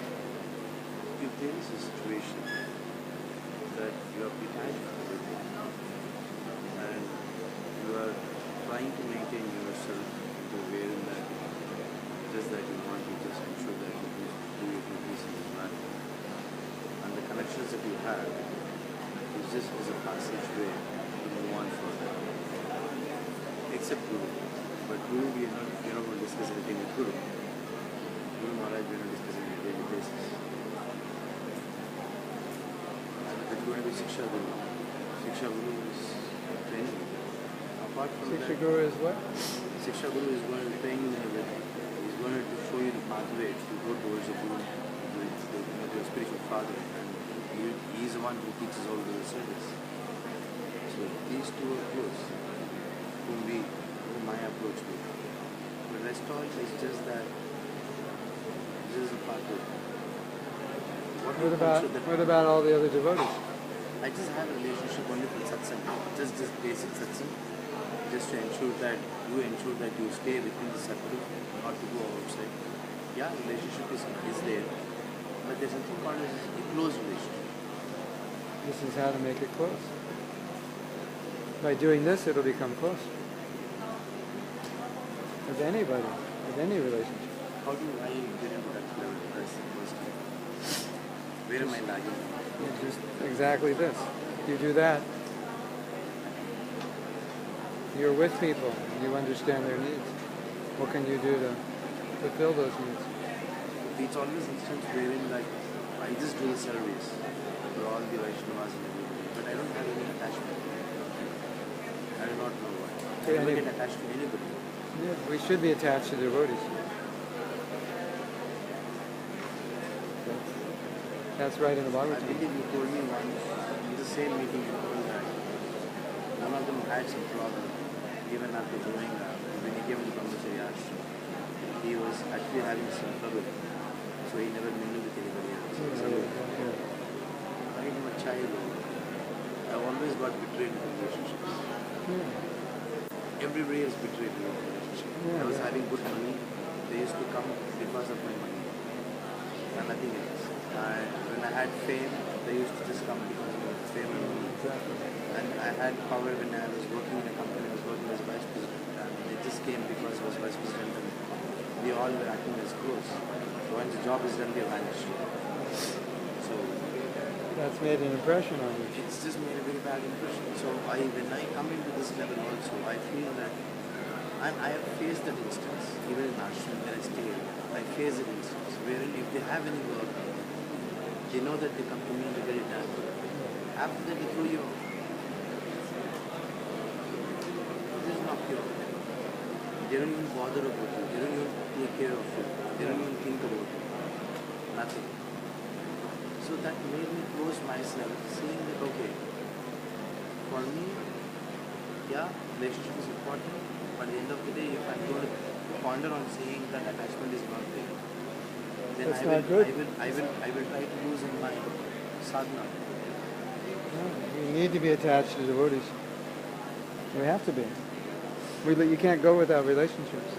If there is a situation that you are detached from everything and you are trying to maintain yourself to where in that just that you want to just ensure that you do your duties in this life, and the connections that you have is just as a passageway to move on further. Except Guru. But Guru, we are not going to discuss anything with Guru. Guru Maharaj, we are not discussing on a daily basis. And it's going to be Shiksha Guru. Shiksha Guru is training. Apart from Shiksha that, Guru is what? Shiksha Guru is going to train you in everything. He's going to show you the pathway to go towards the Guru, your spiritual father. And he is the one who teaches all the service. So these two are close, whom I approach with. The rest all is just that. This is a pathway. What about all the other devotees? I just have a relationship only with satsang, just this basic satsang, just to ensure that you stay within the circle, not to go outside. Yeah, relationship is there, but there's something called as a close relationship. This is how to make it close. By doing this, it'll become close. With anybody, with any relationship. How do I get into that level? That's the first thing. Where am I lagging? Just exactly this. You do that. You're with people. You understand their needs. What can you do to fulfill those needs? It's always instance wherein like I just do the service for all the Vaishnavas and everybody, but I don't have any attachment. I do not know why. I never get attached to anybody. Yeah, we should be attached to devotees. That's right in the I Bhagavatam. believe you told me once in the same meeting you told that one of them had some problem even after doing when he came to Brahmacharya ashram. He was actually having some trouble, so he never mingled with anybody else. Right from a child, I've always got betrayed in relationships. Everybody is betrayed in a relationship. I was having good money. They used to come because of my money and nothing else. When I had fame, they used to just come because of fame and money. And I had power when I was working in a company. I was working as vice president, and they just came because I was vice president, and we all were acting as close. Once the job is done, they vanish. So That's made an impression on you. it's just made a very bad impression. So when I come into this level also, I feel that I have faced that instance, even in ashram where I stay. I face that instance wherein if they have any work, they know that they come to me to get it done. After that, they throw you out. This is not pure. They don't even bother about you. They don't even take care of you. They don't even think about you. Nothing. So that made me close myself, saying that, okay, for me, yeah, relationship is important, but at the end of the day, if I'm going to ponder on saying that attachment is not there, then That's I not good. will try to lose in my sadhana. You need to be attached to devotees. You have to be. You can't go without relationships.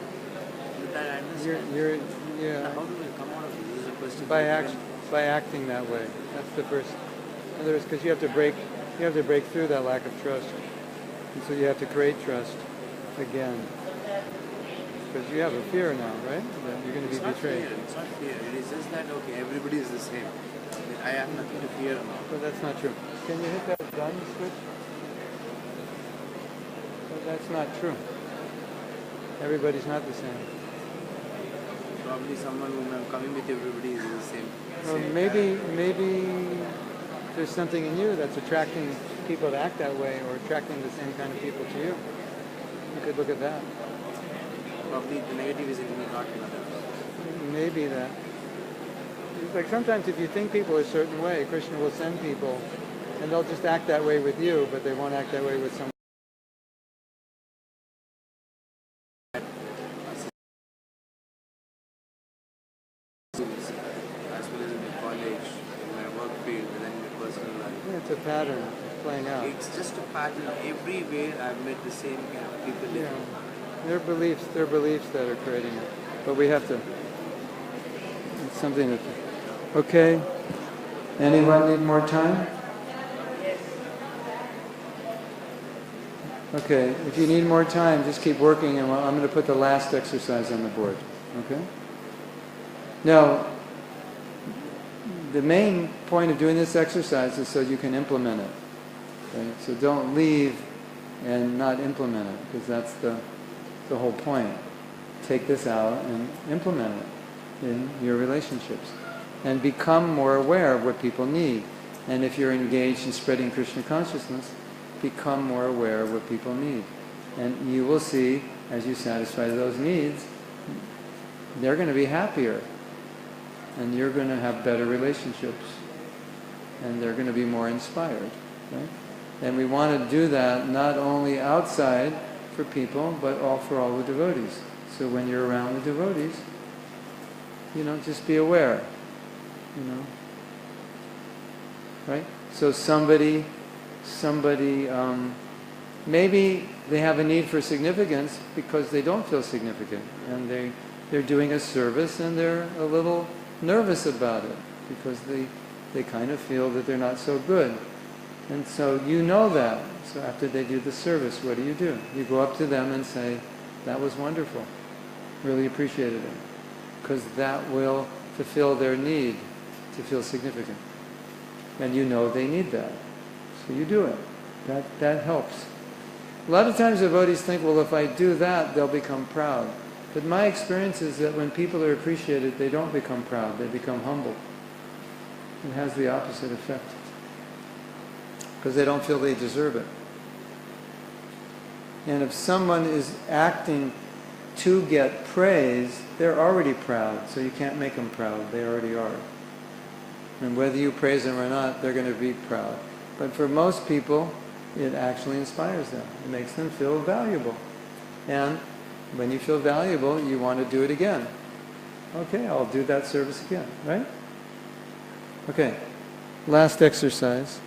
That I understand. How do I come out of this? This is a question. By acting that way. That's the first. In other words, because you have to break through that lack of trust, and so you have to create trust again. Because you have a fear now, right? That you're going to be betrayed. It's not fear. It is just that okay, everybody is the same. I have nothing to fear now. But that's not true. Can you hit that done switch? But that's not true. Everybody's not the same. Probably someone whom I'm coming with, everybody is the same. Well, maybe there's something in you that's attracting people to act that way, or attracting the same kind of people to you. You could look at that. Probably the negative is in me, not another. Maybe that. It's like sometimes if you think people a certain way, Krishna will send people, and they'll just act that way with you, but they won't act that way with someone. As well as in my college, in my work field, and then in my personal life. Yeah, it's a pattern playing out. It's just a pattern. Everywhere I've met the same kind of people. Yeah. They're beliefs that are creating it. But we have to, it's something that, okay. Anyone need more time? Okay, if you need more time, just keep working, and I'm going to put the last exercise on the board. Okay? Now, the main point of doing this exercise is so you can implement it. Okay? So don't leave and not implement it, because that's the whole point. Take this out and implement it in your relationships. And become more aware of what people need. And if you're engaged in spreading Krishna consciousness, become more aware of what people need. And you will see, as you satisfy those needs, they're going to be happier. And you're going to have better relationships. And they're going to be more inspired. Right? And we want to do that not only outside for people, but for all the devotees. So when you're around the devotees, just be aware. Right? So somebody, maybe they have a need for significance because they don't feel significant, and they're doing a service and they're a little nervous about it because they kind of feel that they're not so good. And so you know that. So after they do the service, what do? You go up to them and say, that was wonderful. Really appreciated it. Because that will fulfill their need to feel significant. And you know they need that. So you do it. That helps. A lot of times devotees think, well, if I do that, they'll become proud. But my experience is that when people are appreciated, they don't become proud. They become humble. It has the opposite effect. Because they don't feel they deserve it. And if someone is acting to get praise, they're already proud, so you can't make them proud. They already are. And whether you praise them or not, they're going to be proud. But for most people, it actually inspires them. It makes them feel valuable. And when you feel valuable, you want to do it again. Okay, I'll do that service again, right? Okay, last exercise.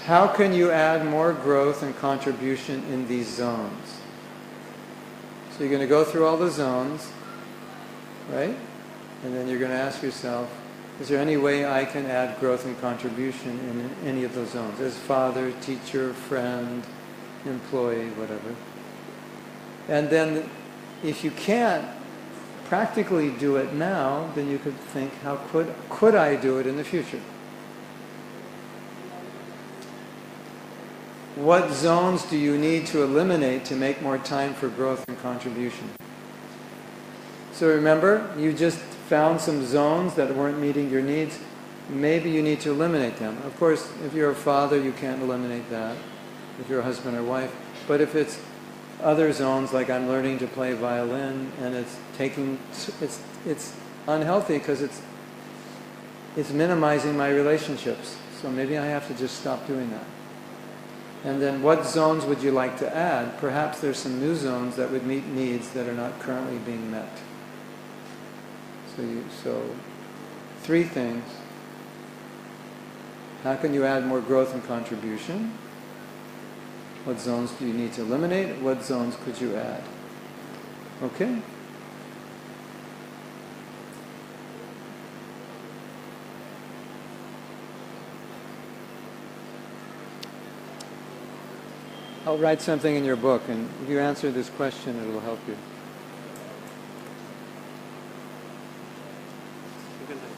How can you add more growth and contribution in these zones? So you're going to go through all the zones, right? And then you're going to ask yourself, is there any way I can add growth and contribution in any of those zones? As father, teacher, friend, employee, whatever. And then if you can't practically do it now, then you could think, how could I do it in the future? What zones do you need to eliminate to make more time for growth and contribution? So remember, you just found some zones that weren't meeting your needs. Maybe you need to eliminate them. Of course, if you're a father, you can't eliminate that. If you're a husband or wife. But if it's other zones, like I'm learning to play violin, and it's unhealthy because it's minimizing my relationships. So maybe I have to just stop doing that. And then what zones would you like to add? Perhaps there's some new zones that would meet needs that are not currently being met. So 3 things. How can you add more growth and contribution? What zones do you need to eliminate? What zones could you add? Okay? I'll write something in your book, and if you answer this question, it will help you. You can write.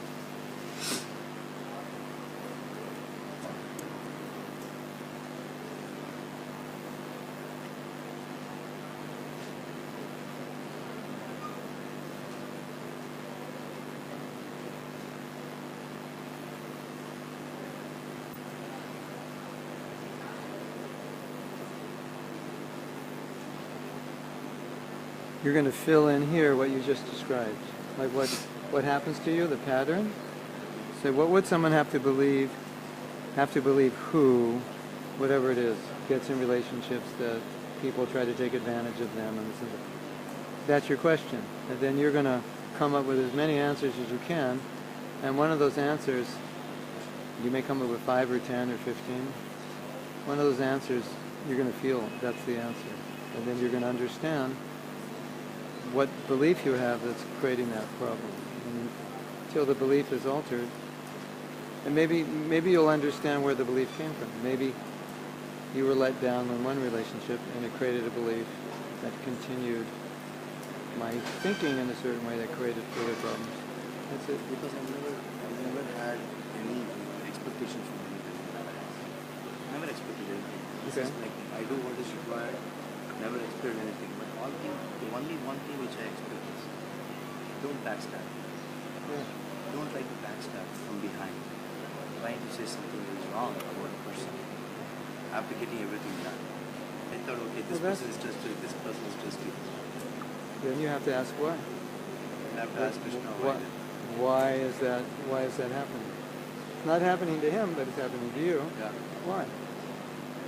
You're going to fill in here what you just described. Like what happens to you, the pattern. So what would someone have to believe who, whatever it is, gets in relationships that people try to take advantage of them. And that's your question. And then you're going to come up with as many answers as you can. And one of those answers, you may come up with 5 or 10 or 15. One of those answers, you're going to feel that's the answer. And then you're going to understand what belief you have that's creating that problem. And until the belief is altered, and maybe you'll understand where the belief came from. Maybe you were let down in one relationship and it created a belief that continued my thinking in a certain way that created further problems. That's it. Because I've never had any expectations from anything. Never expected anything. It's Okay. just like I do what is required. Never expected anything. But the only one thing which I expect is don't backstab. Yeah. Don't try to backstab from behind. Trying to say something is wrong about a person. After getting everything done. I thought, okay, this Well, person is just good, this person is just good. Then you have to ask why. I have to ask Krishna why. Why is that happening? It's not happening to him, but it's happening to you. Yeah. Why?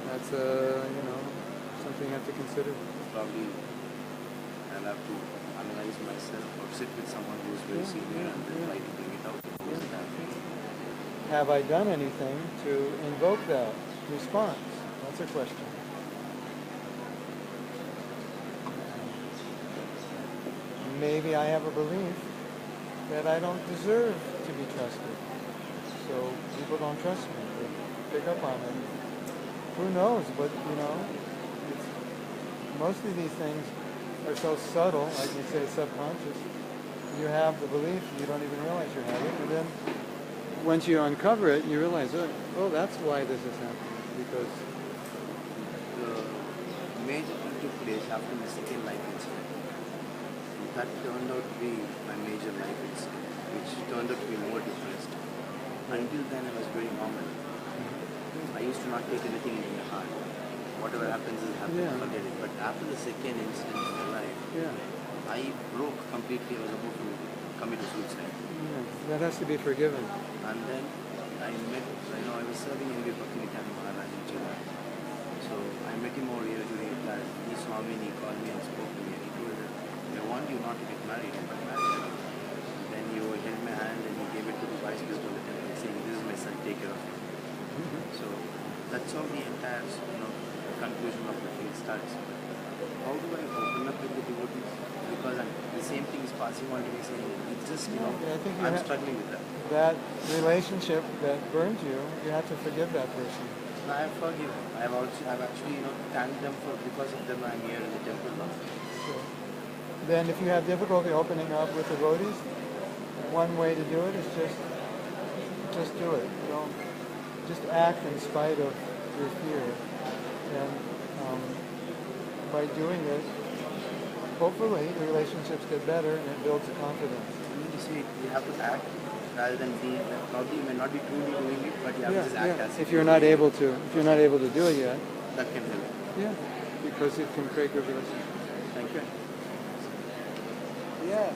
That's something you have to consider. Probably I'll have to analyze myself or sit with someone who is very senior and then try to bring it out. Have I done anything to invoke that response? That's a question. Maybe I have a belief that I don't deserve to be trusted. So people don't trust me. They pick up on it. Who knows? But, most of these things are so subtle, like you say, subconscious. You have the belief, you don't even realize you're having it. And then once you uncover it, you realize, oh, that's why this is happening. Because The major thing took place after my second life incident. That turned out to be my major life incident, which turned out to be more depressed. Until then, I was very normal. I used to not take anything into my heart. Whatever happens is happens, forget it. But after the second incident in my life, I broke completely. I was about to commit suicide. that has to be forgiven. And then I met, I was serving in the Bhakti Maharaj in Chennai. So I met him over here during that. He saw me and he called me and spoke to me and he told me, I want you not to get married, but married. Then he held my hand and he gave it to the dismissed on the temple, saying, "This is my son, take care of him." So that's how the entire, conclusion of the thing starts. How do I open up with the devotees? Because the same thing is passing on to me, saying, it's just, Yeah, I think I'm struggling with that. that relationship that burned you, you have to forgive that person. I have forgiven. I've actually, thanked them because of them I'm here in the temple now. So, then if you have difficulty opening up with devotees, one way to do it is just do it. Don't just act in spite of your fear. And by doing it, hopefully the relationships get better and it builds a confidence. You see, you have to act rather than be, probably you may not be truly doing it, but you have to just act as If you're not able to do it yet, that can help. yeah, because it can create good relationships. Thank you. Yes.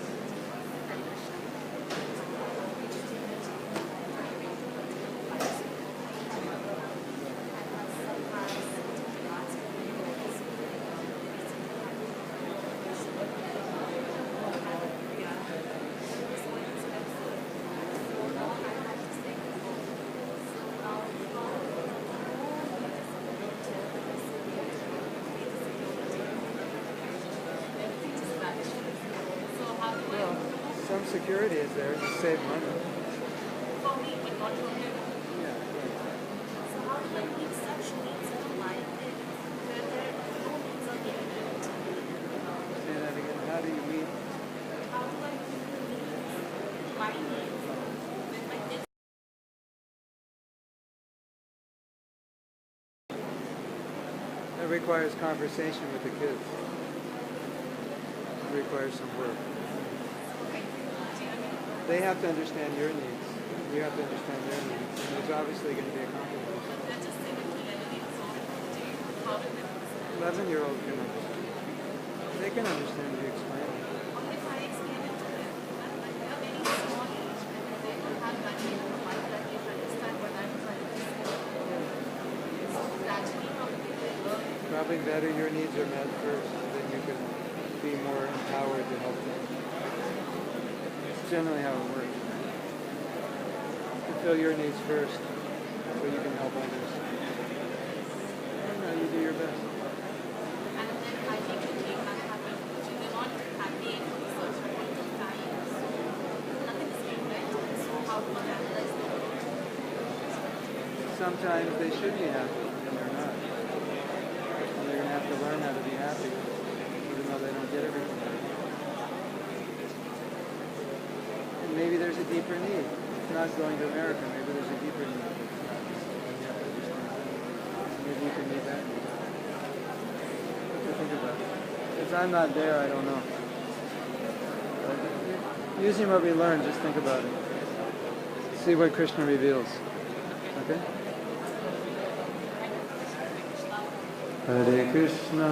Some security is there to save money. For me, but not for him. Yeah. So how do I meet such needs in life where there are no needs are being met? Say that again. How do you meet? How do I meet the needs, my needs, when my kids It requires conversation with the kids. It requires some work. They have to understand your needs. You have to understand their needs. And there's obviously going to be a compromise. they're just saying to 11 years old, how do they 11-year-old can understand. They can understand if you explain it. or if I explain it to them, like they are very small age and they don't have that kind of a mind that they understand what I'm trying to say. So gradually probably they learn. Probably better your needs are met first, then you can be more empowered to help them. It's generally how it works. Fulfill your needs first, so you can help others. You do your best. And then I think to take that happy, they're not happy for a certain point of time. So nothing is being met. So how do I analyze the world? Sometimes they should be happy, and they're not. And they're going to have to learn how to be happy, even though they don't get everything. And maybe there's a deeper need. It's not going to America. Maybe there's a deeper need. And you have to understand that. Maybe you can meet that need. What do you think about it? If I'm not there, I don't know. But using what we learn, just think about it. See what Krishna reveals. Okay? Hare Krishna,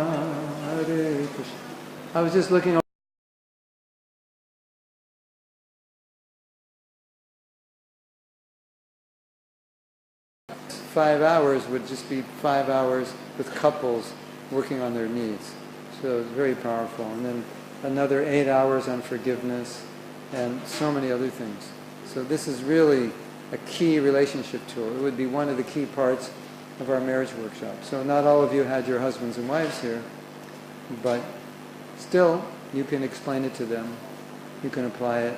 Hare Krishna. I was just looking over 5 hours would just be 5 hours with couples working on their needs. So it's very powerful. And then another 8 hours on forgiveness and so many other things. So this is really a key relationship tool. It would be one of the key parts of our marriage workshop. So not all of you had your husbands and wives here, but still you can explain it to them. You can apply it.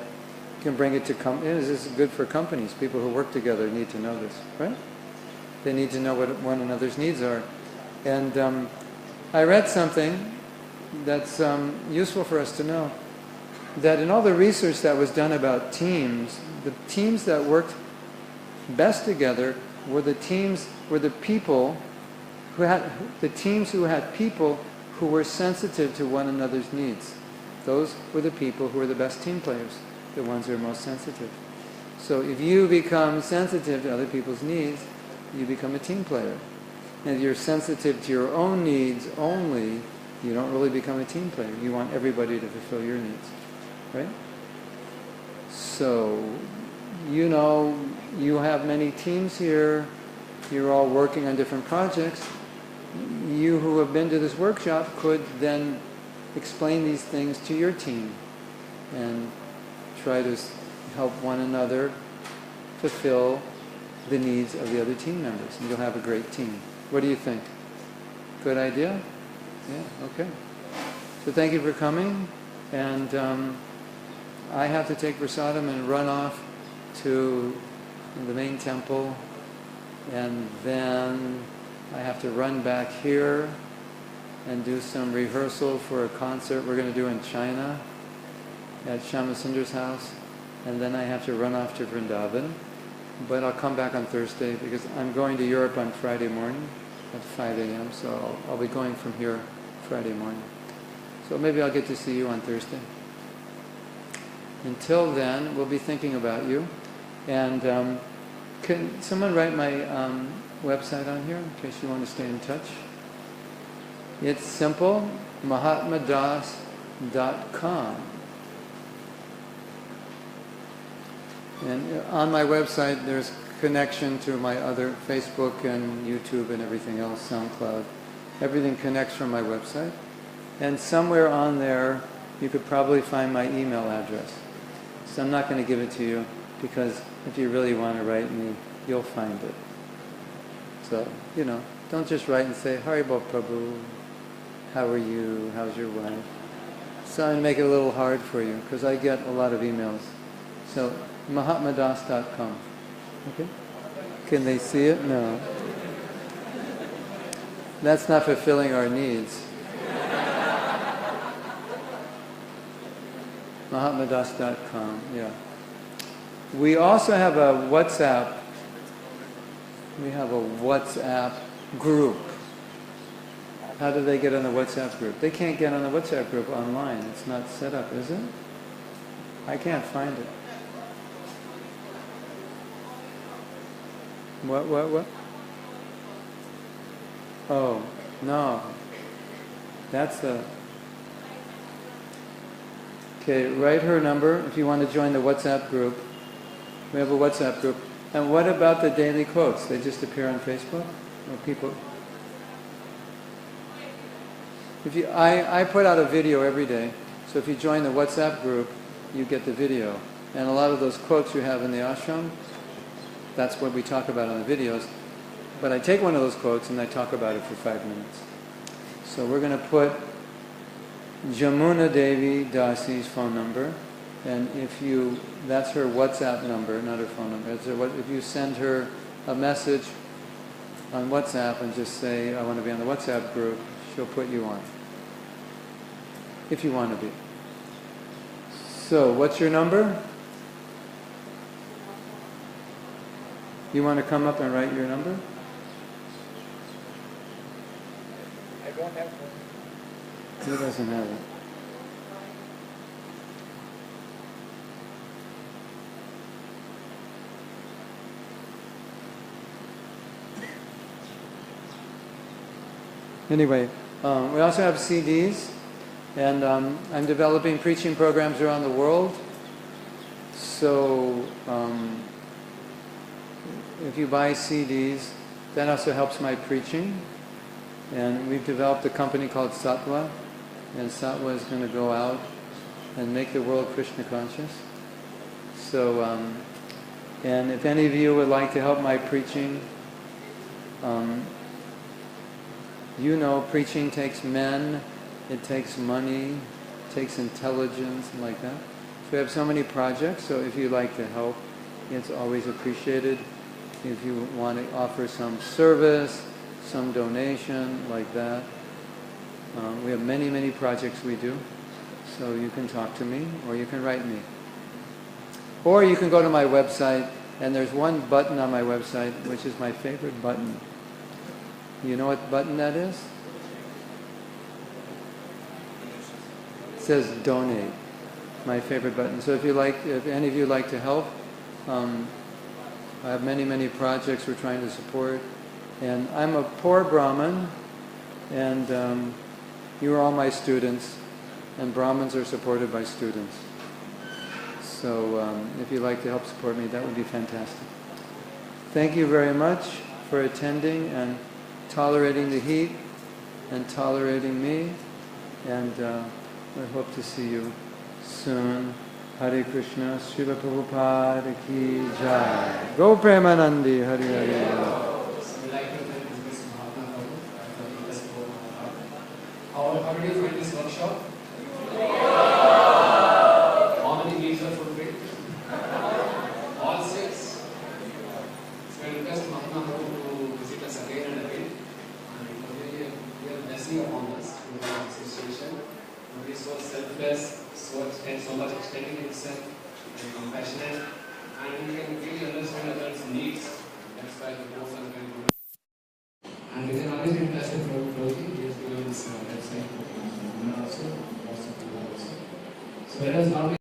You can bring it to companies. This is good for companies. People who work together need to know this, right? They need to know what one another's needs are. And I read something that's useful for us to know, that in all the research that was done about teams, the teams that worked best together were the teams who had people who were sensitive to one another's needs. Those were the people who were the best team players, the ones who are most sensitive. So if you become sensitive to other people's needs, you become a team player. And if you're sensitive to your own needs only, you don't really become a team player. You want everybody to fulfill your needs, right? So, you have many teams here. You're all working on different projects. You who have been to this workshop could then explain these things to your team and try to help one another fulfill the needs of the other team members, and you'll have a great team. What do you think? Good idea? Yeah, okay. So thank you for coming, and I have to take prasadam and run off to the main temple, and then I have to run back here and do some rehearsal for a concert we're going to do in China at Shamasundar's house, and then I have to run off to Vrindavan. But I'll come back on Thursday because I'm going to Europe on Friday morning at 5 a.m. So I'll be going from here Friday morning. So maybe I'll get to see you on Thursday. Until then, we'll be thinking about you. And can someone write my website on here in case you want to stay in touch? It's simple, mahatmadas.com. And on my website, there's connection to my other Facebook and YouTube and everything else, SoundCloud. Everything connects from my website. And somewhere on there, you could probably find my email address. So I'm not going to give it to you because if you really want to write me, you'll find it. So, don't just write and say, Haribol Prabhu, how are you? How's your wife? So I'm going to make it a little hard for you because I get a lot of emails. So, mahatmadas.com. Okay? Can they see it? No. That's not fulfilling our needs. mahatmadas.com, yeah. We also have a WhatsApp. We have a WhatsApp group. How do they get on the WhatsApp group? They can't get on the WhatsApp group online. It's not set up, is it? I can't find it. What? Oh, no. That's a... Okay, write her number if you want to join the WhatsApp group. We have a WhatsApp group. And what about the daily quotes? They just appear on Facebook? Or people... I put out a video every day, so if you join the WhatsApp group, you get the video. And a lot of those quotes you have in the ashram, that's what we talk about on the videos. But I take one of those quotes and I talk about it for 5 minutes. So we're going to put Jamuna Devi Dasi's phone number, and that's her WhatsApp number, not her phone number. If you send her a message on WhatsApp and just say, I want to be on the WhatsApp group, she'll put you on. If you want to be. So, what's your number? You want to come up and write your number? I don't have one. He doesn't have it. Anyway, we also have CDs, and I'm developing preaching programs around the world. So if you buy CDs, that also helps my preaching. And we've developed a company called Sattva, and Sattva is going to go out and make the world Krishna conscious. So, and if any of you would like to help my preaching, preaching takes men, it takes money, it takes intelligence, and like that. So we have so many projects, so if you'd like to help, it's always appreciated. If you want to offer some service, some donation, like that. We have many, many projects we do, so you can talk to me, or you can write me. Or you can go to my website, and there's one button on my website, which is my favorite button. You know what button that is? It says donate. My favorite button. So if any of you like to help, I have many, many projects we're trying to support. And I'm a poor Brahmin, and you are all my students, and Brahmins are supported by students. So if you'd like to help support me, that would be fantastic. Thank you very much for attending and tolerating the heat and tolerating me, and I hope to see you soon Hare Krishna, Srila Prabhupada ki jai. Go Premanandi, Hare Hare. We like to thank Mr. Mahatma for the best for how did you find this workshop? How many meals are fulfilled? All 6. So I request Mahatma to visit us again and again. And it was really a blessing upon us in our association. He is so selfless, so much extending himself, and compassionate, and he can really understand others' needs. That's why he goes and can do it. And you can always be in touch with Prabhu. He is given this website, also, WhatsApp also. So whereas now